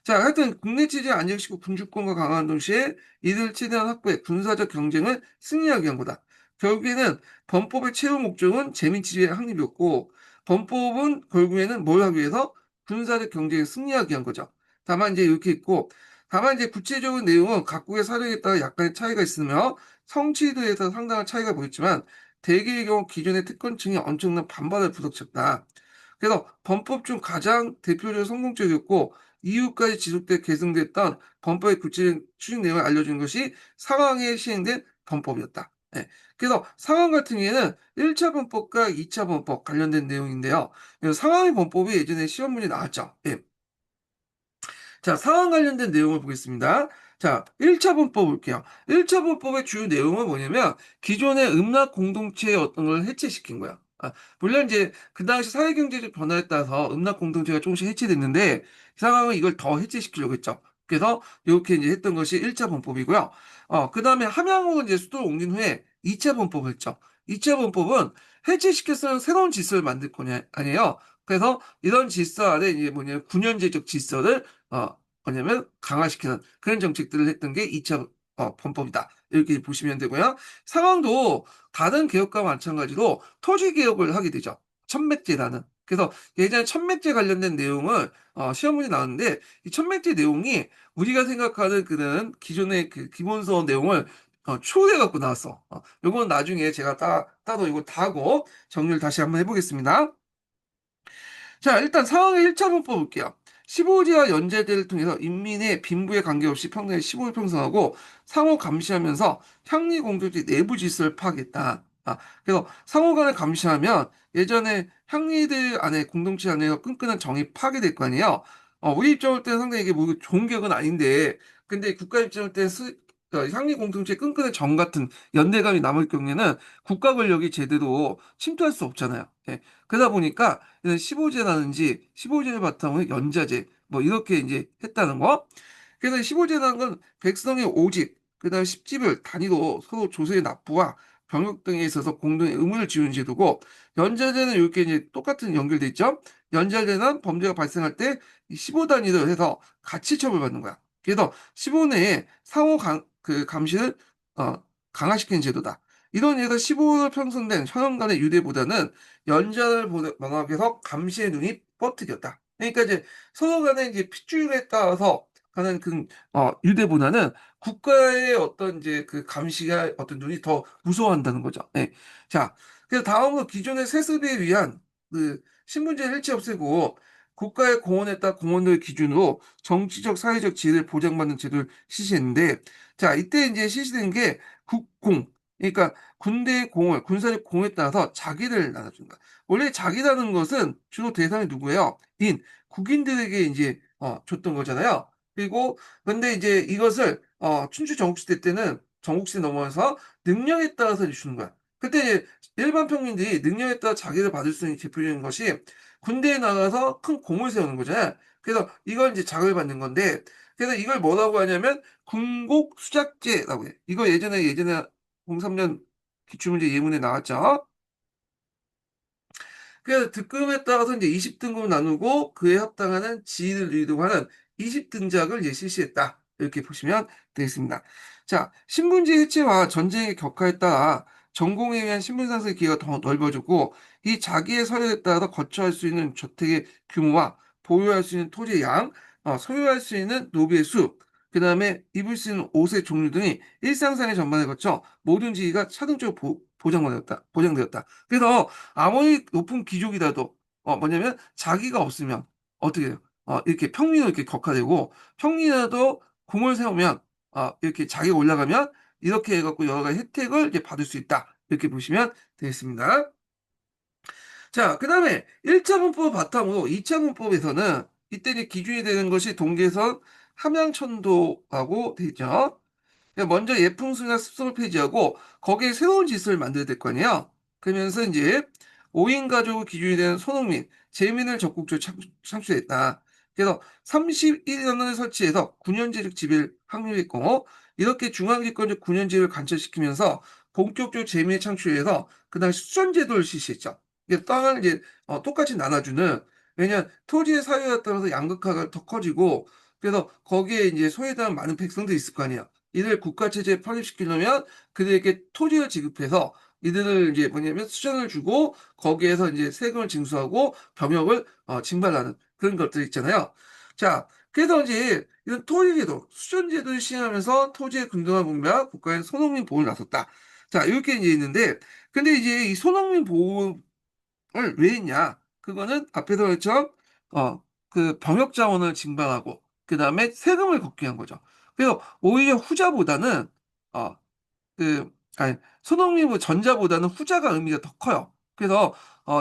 자, 하여튼 국내 체제 안정시키고 군주권과 강화한 동시에 이들 최대한 확보해 군사적 경쟁을 승리하기 위한 거다. 결국에는 범법의 최후 목적은 재민 지배의 확립이었고 범법은 결국에는 뭘 하기 위해서 군사적 경쟁에 승리하기 위한 거죠. 다만 이제 이렇게 있고, 다만 이제 구체적인 내용은 각국의 사정에 따라 약간의 차이가 있으며 성취도에서 상당한 차이가 보였지만 대개의 경우 기존의 특권층이 엄청난 반발을 부닥쳤다. 그래서 범법 중 가장 대표적으로 성공적이었고 이후까지 지속돼 계승됐던 범법의 구체적인 추진 내용을 알려준 것이 상황에 시행된 범법이었다. 예. 그래서 상황 같은 경우에는 1차 범법과 2차 범법 관련된 내용인데요. 상황의 범법이 예전에 시험 문제 나왔죠. 예. 자, 상황 관련된 내용을 보겠습니다. 자, 1차 범법 볼게요. 1차 범법의 주요 내용은 뭐냐면 기존의 음락 공동체의 어떤 걸 해체시킨 거야. 물론 이제 그 당시 사회경제적 변화에 따라서 음락 공동체가 조금씩 해체됐는데 이 상황은 이걸 더 해체시키려고 했죠. 그래서 이렇게 이제 했던 것이 1차 범법이고요. 그 다음에 함양으로 이제 수도를 옮긴 후에 2차 범법을 했죠. 2차 범법은 해체시켜서 새로운 질서를 만들 거냐 아니에요. 그래서 이런 질서 아래 이제 뭐냐면 군연제적 질서를 뭐냐면 강화시키는 그런 정책들을 했던 게 2차 범법이다. 이렇게 보시면 되고요. 상황도 다른 개혁과 마찬가지로 토지 개혁을 하게 되죠. 천맥제라는. 그래서 예전에 천맥제 관련된 내용을 시험 문제 나왔는데 이 천맥제 내용이 우리가 생각하는 그런 기존의 그 기본서 내용을 추후해 갖고 나왔어. 요건 나중에 제가 따로 이거 다 하고 정리를 다시 한번 해보겠습니다. 자, 일단 상황의 1차 한번 볼게요. 15지와 연제제를 통해서 인민의 빈부에 관계없이 평등의 15를 형성하고 상호 감시하면서 향리 공동체 내부 질서를 파악했다. 그래서 상호 간을 감시하면 예전에 향리들 안에 공동체 안에서 끈끈한 정이 파괴될 거 아니에요. 우리 입장을 때는 상당히 이게 뭐 좋은 격은 아닌데 근데 국가 입장을 때는 향리 공동체 끈끈한 정 같은 연대감이 남을 경우에는 국가 권력이 제대로 침투할 수 없잖아요. 예. 그러다 보니까 15제라든지 15제를 바탕으로 연자제 뭐 이렇게 이제 했다는 거. 그래서 15제라는 건 백성의 오직 그다음 10집을 단위로 서로 조세의 납부와 병역 등에 있어서 공동의 의무를 지우는 제도고 연자제는 이렇게 이제 똑같은 연결돼 있죠. 연자제는 범죄가 발생할 때 15단위로 해서 같이 처벌받는 거야. 그래서 15 내에 상호 감시를 강화시키는 제도다. 이런 예에서 15로 편성된 현황 간의 유대보다는 연장을 망각해서 감시의 눈이 뻗뜨겼다. 그러니까 이제 서로 간의 이제 핏줄에 따라서 가는 유대보다는 국가의 어떤 이제 그 감시가 어떤 눈이 더 무서워한다는 거죠. 네. 자, 그래서 다음으로 기존의 세습에 위한 신분제를 일체 없애고 국가의 공헌에 따라 공헌을 기준으로 정치적, 사회적 지위를 보장받는 제도를 실시했는데, 자, 이때 이제 실시된 게 국공, 그러니까 군대의 공을 군사력 공에 따라서 자기를 나눠준다. 원래 자기라는 것은 주로 대상이 누구예요? 국인들에게 이제 줬던 거잖아요. 그리고 근데 이제 이것을 춘추 전국시대 때는 전국시대 넘어서 능력에 따라서 이제 주는 거야. 그때 이제 일반 평민들이 능력에 따라 자기를 받을 수 있는 대표적인 것이 군대에 나가서 큰 공을 세우는 거잖아요. 그래서 이걸 이제 자극을 받는 건데 그래서 이걸 뭐라고 하냐면 군곡수작제라고 해. 이거 예전에 03년 기출문제 예문에 나왔죠. 그래서 득금에 따라서 이제 20등급을 나누고 그에 합당하는 지위를 누리도록 하는 20등작을 이제 실시했다. 이렇게 보시면 되겠습니다. 자, 신분제 해체와 전쟁의 격화에 따라 전공에 의한 신분 상승의 기회가 더 넓어졌고 이 자기의 서열에 따라서 거처할 수 있는 주택의 규모와 보유할 수 있는 토지의 양, 소유할 수 있는 노비의 수, 그 다음에 입을 수 있는 옷의 종류 등이 일상생활 전반에 거쳐 모든 지위가 차등적으로 보장되었다. 그래서 아무리 높은 귀족이라도 뭐냐면 자기가 없으면 어떻게 해요? 이렇게 평민으로 이렇게 격화되고 평민이라도 공을 세우면 이렇게 자기가 올라가면 이렇게 해갖고 여러 가지 혜택을 이제 받을 수 있다. 이렇게 보시면 되겠습니다. 자, 그 다음에 1차 문법 바탕으로 2차 문법에서는 이때 이제 기준이 되는 것이 동계선 함양천도라고 되어 있죠. 먼저 예풍수나 습성을 폐지하고 거기에 새로운 질서를 만들어야 될 거 아니에요. 그러면서 이제 5인 가족을 기준이 되는 손흥민, 재민을 적극적으로 창출했다. 그래서 31년을 설치해서 9년제적 지배를 확립했고 이렇게 중앙집권적 9년제를 관철시키면서 본격적으로 재민을 창출해서 그 당시 수전제도를 실시했죠. 이게 땅을 이제 똑같이 나눠주는 왜냐하면 토지의 사유에 따라서 양극화가 더 커지고 그래서 거기에 이제 소외당한 많은 백성들이 있을 거 아니에요. 이들 국가체제에 편입시키려면 그들에게 토지를 지급해서 이들을 이제 뭐냐면 수전을 주고 거기에서 이제 세금을 징수하고 병역을 징발하는 그런 것들 있잖아요. 자, 그래서 이제 이런 토지제도, 수전제도를 시행하면서 토지의 균등한 분배와 국가의 손흥민 보호를 나섰다. 자, 이렇게 이제 있는데, 근데 이제 이 손흥민 보호를 왜 했냐? 그거는 앞에서 했죠. 그 병역 자원을 징발하고 그 다음에 세금을 걷게 한 거죠. 그래서 오히려 후자보다는 어, 아니, 손흥민 전자보다는 후자가 의미가 더 커요. 그래서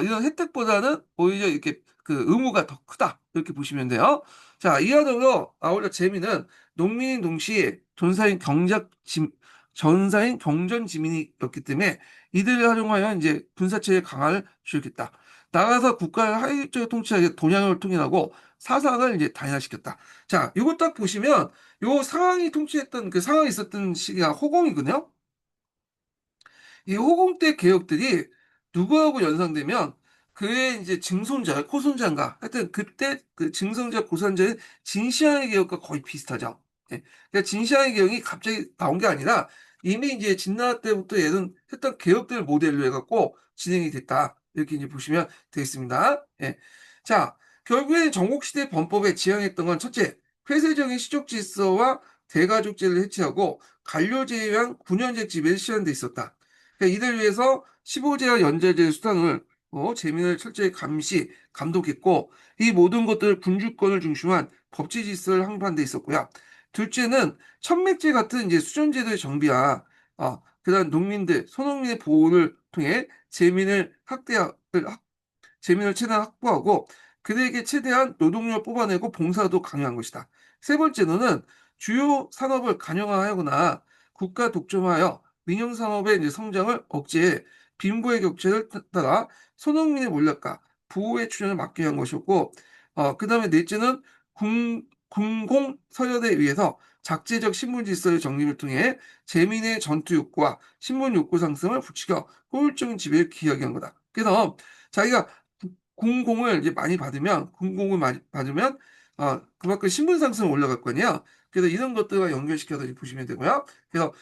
이런 혜택보다는 오히려 이렇게 그 의무가 더 크다. 이렇게 보시면 돼요. 자, 이와 더불어 아울러 재미는 농민인 동시에 전사인 경전 지민이었기 때문에 이들을 활용하여 이제 군사체제 강화를 주겠다. 나가서 국가를 하위적으로 통치하게 동양을 통일하고 사상을 이제 단일화시켰다. 자, 이거 딱 보시면 요 상황이 통치했던 그 상황이 있었던 시기가 호공이거든요. 이 호공 때 개혁들이 누구하고 연상되면 그의 이제 증손자, 코손자인가 하여튼 그때 그 증손자, 고손자의 진시황의 개혁과 거의 비슷하죠. 예. 그러니까 진시황의 개혁이 갑자기 나온 게 아니라 이미 이제 진나라 때부터 얘는 했던 개혁들을 모델로 해갖고 진행이 됐다. 이렇게 이제 보시면 되겠습니다. 예. 자, 결국에 전국시대 범법에 지향했던 건 첫째, 폐쇄적인 시족 질서와 대가족제를 해체하고 관료제에 의한 9년제 지배를 실현돼 있었다. 그러니까 이들 위해서 15제와 연좌제 수단을 재민을 철저히 감독했고 이 모든 것들을 군주권을 중심한 법치 질서를 항반돼 있었고요. 둘째는 천맥제 같은 이제 수전제도의 정비와 그다음 농민들, 소농민의 보호를 통해 재민을 최대한 확보하고 그들에게 최대한 노동력을 뽑아내고 봉사도 강요한 것이다. 세 번째로는 주요 산업을 간영화하거나 국가 독점하여 민영 산업의 이제 성장을 억제해 빈부의 격차를 따라 손흥민의 몰락과 부의 출현을 막기 위한 것이었고, 그 다음에 넷째는 군공 서열에 의해서 작재적 신분 질서의 정립을 통해 재민의 전투 욕구와 신분 욕구 상승을 부추겨 효율적인 지배를 기하게 한 거다. 그래서 자기가 군공을 이제 많이 받으면 군공을 많이 받으면 그만큼 신분 상승 올라갈 거 아니야. 그래서 이런 것들과 연결시켜서 이제 보시면 되고요. 그래서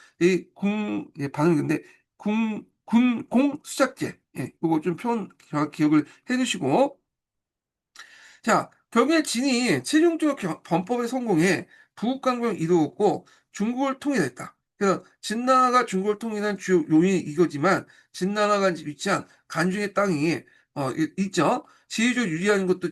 반응인데 군공 수작제 이거 좀 표현 기억을 해두시고 자 결국에 진이 최종적으로 범법에 성공해 부국강병 이루었고 중국을 통일했다. 그래서 진나라가 중국을 통일한 주요 요인이 이거지만 진나라가 위치한 간중의 땅이 있죠. 지리적으로 유리한 것도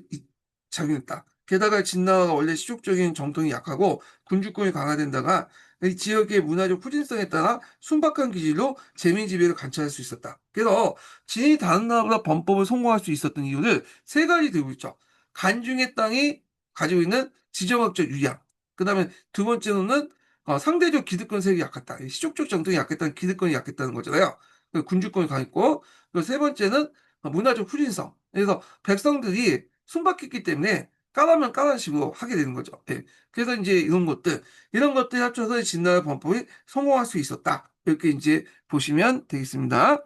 작용했다. 게다가 진나라가 원래 시족적인 정통이 약하고 군주권이 강화된다가 이 지역의 문화적 후진성에 따라 순박한 기질로 재민 지배를 관찰할 수 있었다. 그래서 진이 다른 나라보다 범법을 성공할 수 있었던 이유를 세 가지 들고 있죠. 간중의 땅이 가지고 있는 지정학적 유리함. 그다음에 두 번째로는 상대적 기득권 세력이 약했다. 시족적 정통이 약했다는 기득권이 약했다는 거잖아요. 군주권이 강했고, 그리고 세 번째는 문화적 후진성. 그래서 백성들이 순박했기 때문에 까라면 까라는 식으로 하게 되는 거죠. 예. 그래서 이제 이런 것들이 합쳐서 진나라 범법이 성공할 수 있었다. 이렇게 이제 보시면 되겠습니다.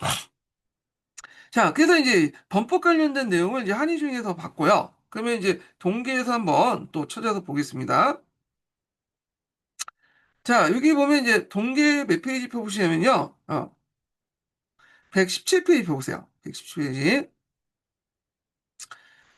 자, 그래서 이제 범법 관련된 내용을 이제 한의 중에서 봤고요. 그러면 이제 동계에서 한번 또 찾아서 보겠습니다. 자, 여기 보면 이제 동계 몇 페이지 펴보시냐면요. 117페이지 펴보세요. 117페이지.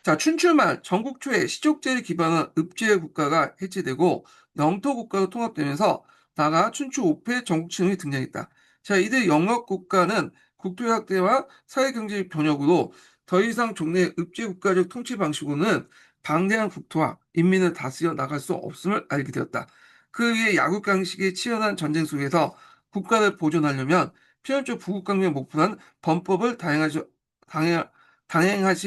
자, 춘추말 전국 초에 시족제를 기반한 읍제 국가가 해체되고 영토 국가로 통합되면서 나아가 춘추 5패 전국치령이 등장했다. 자, 이들 영역 국가는 국토 확대와 사회경제적 변혁으로 더 이상 종래 읍제 국가적 통치 방식으로는 방대한 국토와 인민을 다스려 나갈 수 없음을 알게 되었다. 그 위에 야국강식의 치열한 전쟁 속에서 국가를 보존하려면 필연적 부국강명 목표한 범법을 단행하지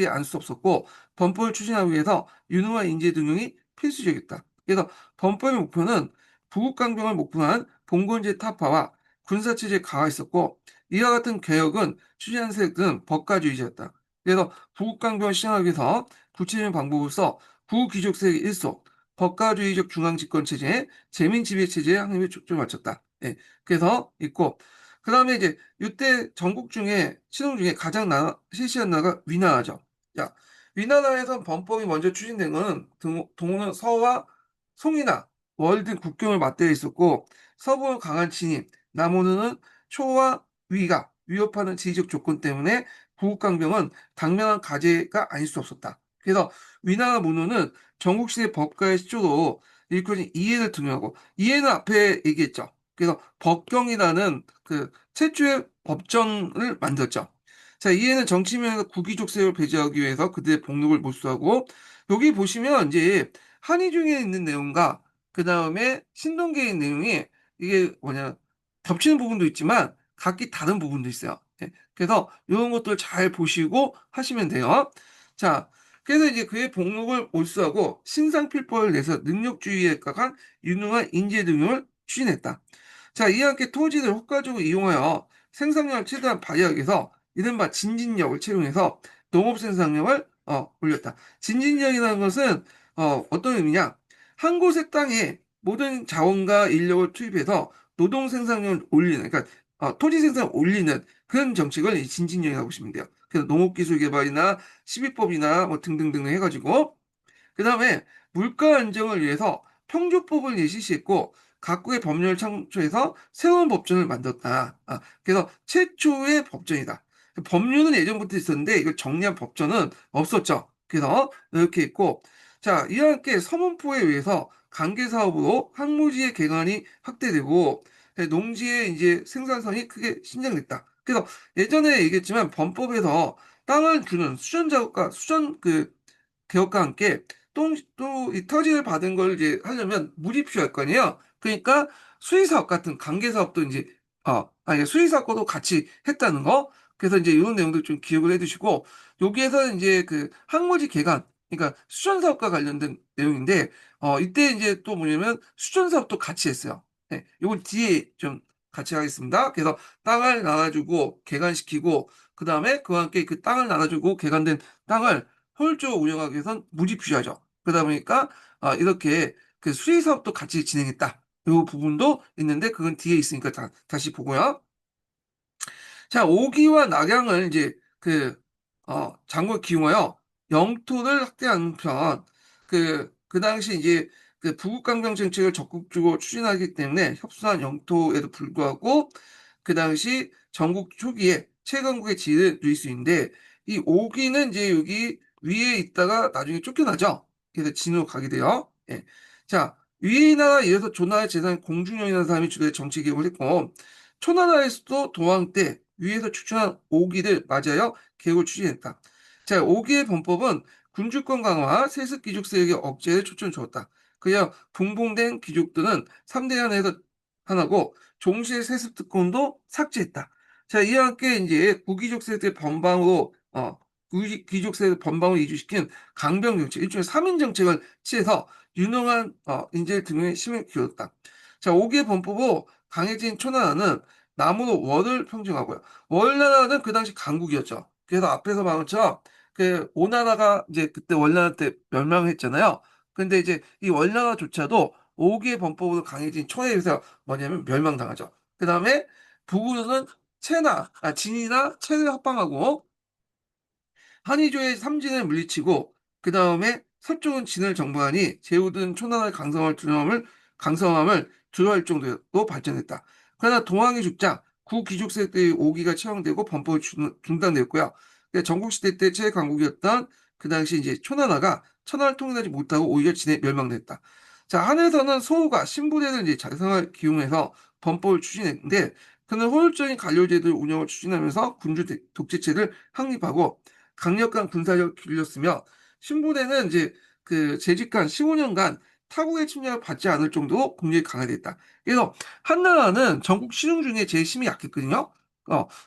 않을 수 없었고 범법을 추진하기 위해서 유능한 인재 등용이 필수적이었다. 그래서 범법의 목표는 부국강병을 목표로 한 봉건제 타파와 군사체제 강화가 있었고 이와 같은 개혁은 추진한 세력들은 법가주의자였다. 그래서 부국강병을 시행하기 위해서 구체적인 방법으로서 부귀족 세력의 일소, 법가주의적 중앙집권체제, 재민지배체제의 확립에 초점을 맞췄다. 예, 그래서 있고 그 다음에 이제 이때 전국 중에 시동 중에 가장 실시한 나라가 위나라죠. 자, 위나라에서 범법이 먼저 추진된 것은 동호는 서와 송이나 월 등 국경을 맞대어 있었고 서부는 강한 진입, 남원은 초와 위가 위협하는 지리적 조건 때문에 부국강병은 당면한 과제가 아닐 수 없었다. 그래서 위나라 문호는 전국시대 법가의 시초로 일컬어진 이해를 등용하고 이해는 앞에 얘기했죠. 그래서 법경이라는 그 최초의 법정을 만들었죠. 자, 이해는 정치면에서 구기족 세력을 배제하기 위해서 그들의 복록을 몰수하고 여기 보시면 이제 한의 중에 있는 내용과 그 다음에 신동계의 내용이 이게 뭐냐 겹치는 부분도 있지만 각기 다른 부분도 있어요. 예, 그래서 이런 것들 잘 보시고 하시면 돼요. 자, 그래서 이제 그의 복록을 몰수하고 신상필법을 내서 능력주의에 각한 유능한 인재 등을 추진했다. 자, 이와 함께 토지를 효과적으로 이용하여 생산량을 최대한 발휘하기 위해서 이른바 진진력을 채용해서 농업 생산량을 올렸다. 진진력이라는 것은 어떤 의미냐? 한 곳의 땅에 모든 자원과 인력을 투입해서 노동 생산량을 올리는, 그러니까 토지 생산을 올리는 그런 정책을 이 진진력이라고 보시면 돼요. 그래서 농업기술 개발이나 시비법이나 뭐 등등등 해가지고 그 다음에 물가 안정을 위해서 평조법을 실시했고 각국의 법령을 창조해서 새로운 법전을 만들었다. 그래서 최초의 법전이다. 법률은 예전부터 있었는데 이걸 정리한 법전은 없었죠. 그래서 이렇게 있고 자 이와 함께 서문포에 의해서 관계사업으로 항무지의 개간이 확대되고 농지의 이제 생산성이 크게 신장됐다. 그래서 예전에 얘기했지만 범법에서 땅을 주는 수전 작업과 수전 개혁과 함께 또 이 터지를 받은 걸 이제 하려면 물이 필요할 거 아니에요. 그러니까 수의사업 같은 관계사업도 이제 아니 수의사업과도 같이 했다는 거. 그래서 이제 이런 내용들 좀 기억을 해두시고 여기에서 이제 그 항모지 개간 그러니까 수전 사업과 관련된 내용인데 이때 이제 또 뭐냐면 수전 사업도 같이 했어요. 네, 이건 뒤에 좀 같이 하겠습니다. 그래서 땅을 나눠주고 개간시키고 그 다음에 그와 함께 그 땅을 나눠주고 개간된 땅을 효율적으로 운영하기 위해선 물이 필요하죠. 그러다 보니까 이렇게 그 수리 사업도 같이 진행했다. 이 부분도 있는데 그건 뒤에 있으니까 다시 보고요. 자, 오기와 낙양을 이제 장군 기용하여 영토를 확대하는 편. 그 당시 이제 그 부국강병 정책을 적극적으로 추진하기 때문에 협소한 영토에도 불구하고 그 당시 전국 초기에 최강국의 지위를 누릴 수 있는데 이 오기는 이제 여기 위에 있다가 나중에 쫓겨나죠. 그래서 진으로 가게 돼요. 예. 자, 위나라 이어서 조나라의 재산 공중령이라는 사람이 주도해 정치 개혁을 했고 초나라에서도 동왕 때 위에서 추천한 오기를 맞이하여 개혁을 추진했다. 자, 오기의 범법은 군주권 강화와 세습 귀족 세력의 억제에 초점을 주었다. 그냥 분봉된 귀족들은 3대 안에서 하나고 종실 세습 특권도 삭제했다. 자, 이와 함께 이제 구귀족 세대 번방으로 귀족 세대 번방으로 이주시킨 강병 정책, 일종의 3인 정책을 취해서 유능한 인재 등의 힘을 기울였다. 자, 5개 범법으로 강해진 초나라는 나무로 월을 평정하고요. 월나라는 그 당시 강국이었죠. 그래서 앞에서 말한 것처럼 그 오나라가 이제 그때 월나라 때 멸망했잖아요. 근데 이제 이 월나라조차도 5개 범법으로 강해진 초나라에 의해서 뭐냐면 멸망당하죠. 그 다음에 북으로는 진이나 채를 합방하고 한의조의 삼진을 물리치고 그 다음에 서쪽은 진을 정복하니 제후든 초나라의 강성함을 두려워할 정도로 발전했다. 그러나 동왕의 죽자 구귀족 세대의 오기가 처형되고 범법이 중단되었고요. 전국시대 때 최강국이었던 그 당시 이제 초나라가 천하를 통일하지 못하고 오히려 진에 멸망됐다. 자, 한에서는 소우가 신부대를 이제 자성을 기용해서 범법을 추진했는데 그는 효율적인 관료제도의 운영을 추진하면서 군주 독재체를 확립하고 강력한 군사력을 길렀으며 신부대는 이제 그 재직한 15년간 타국의 침략을 받지 않을 정도로 국력이 강화됐다. 그래서 한나라는 전국 시중 중에 제일 힘이 약했거든요.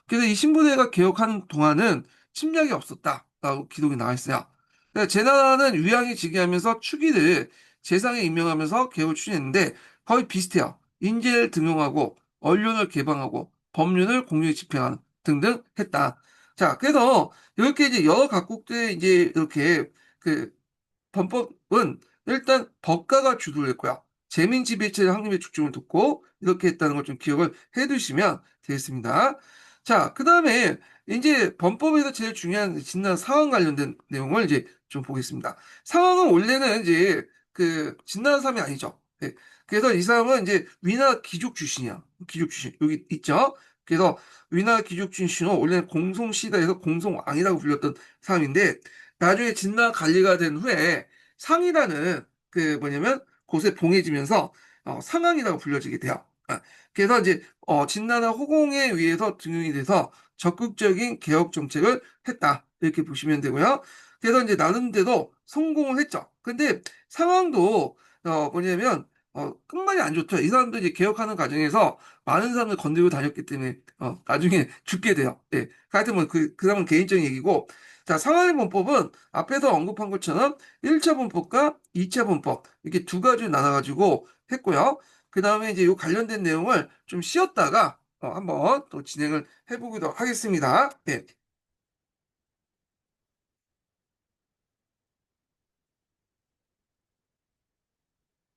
그래서 이 신부대가 개혁하는 동안은 침략이 없었다라고 기록이 나와 있어요. 그래서 제나라는 위왕이 즉위하면서 추기를 재상에 임명하면서 개혁을 추진했는데 거의 비슷해요. 인재를 등용하고 언론을 개방하고 법률을 공정히 집행하는 등등 했다. 자, 그래서 이렇게 이제 여러 각국들의 이제 이렇게 그 범법은 일단 법가가 주도를 했고요. 재민 지배체의 확립에 중점을 뒀고 이렇게 했다는 걸 좀 기억을 해 두시면 되겠습니다. 자, 그다음에 이제 범법에서 제일 중요한 진단 상황 관련된 내용을 이제 좀 보겠습니다. 상황은 원래는 이제 그 진나라 사람이 아니죠. 네. 그래서 이 사람은 이제 위나 귀족 출신이야. 귀족 출신 여기 있죠. 그래서 위나 귀족 출신으로 원래는 공송시대에서 공송왕이라고 불렸던 사람인데 나중에 진나 관리가 된 후에 상이라는 그 뭐냐면 곳에 봉해지면서 상왕이라고 불려지게 돼요. 그래서 이제 진나라 호공에 의해서 등용이 돼서 적극적인 개혁 정책을 했다 이렇게 보시면 되고요. 그래서 이제 나름대로 성공을 했죠. 근데 상황도 뭐냐면 끝말이 안 좋죠. 이 사람도 이제 개혁하는 과정에서 많은 사람을 건드리고 다녔기 때문에 나중에 죽게 돼요. 예. 하여튼 그 사람은 개인적인 얘기고 자, 상하이 범법은 앞에서 언급한 것처럼 1차 범법과 2차 범법 이렇게 두 가지로 나눠가지고 했고요. 그 다음에 이제 이 관련된 내용을 좀 쉬었다가 한번 또 진행을 해보기도 하겠습니다. 네.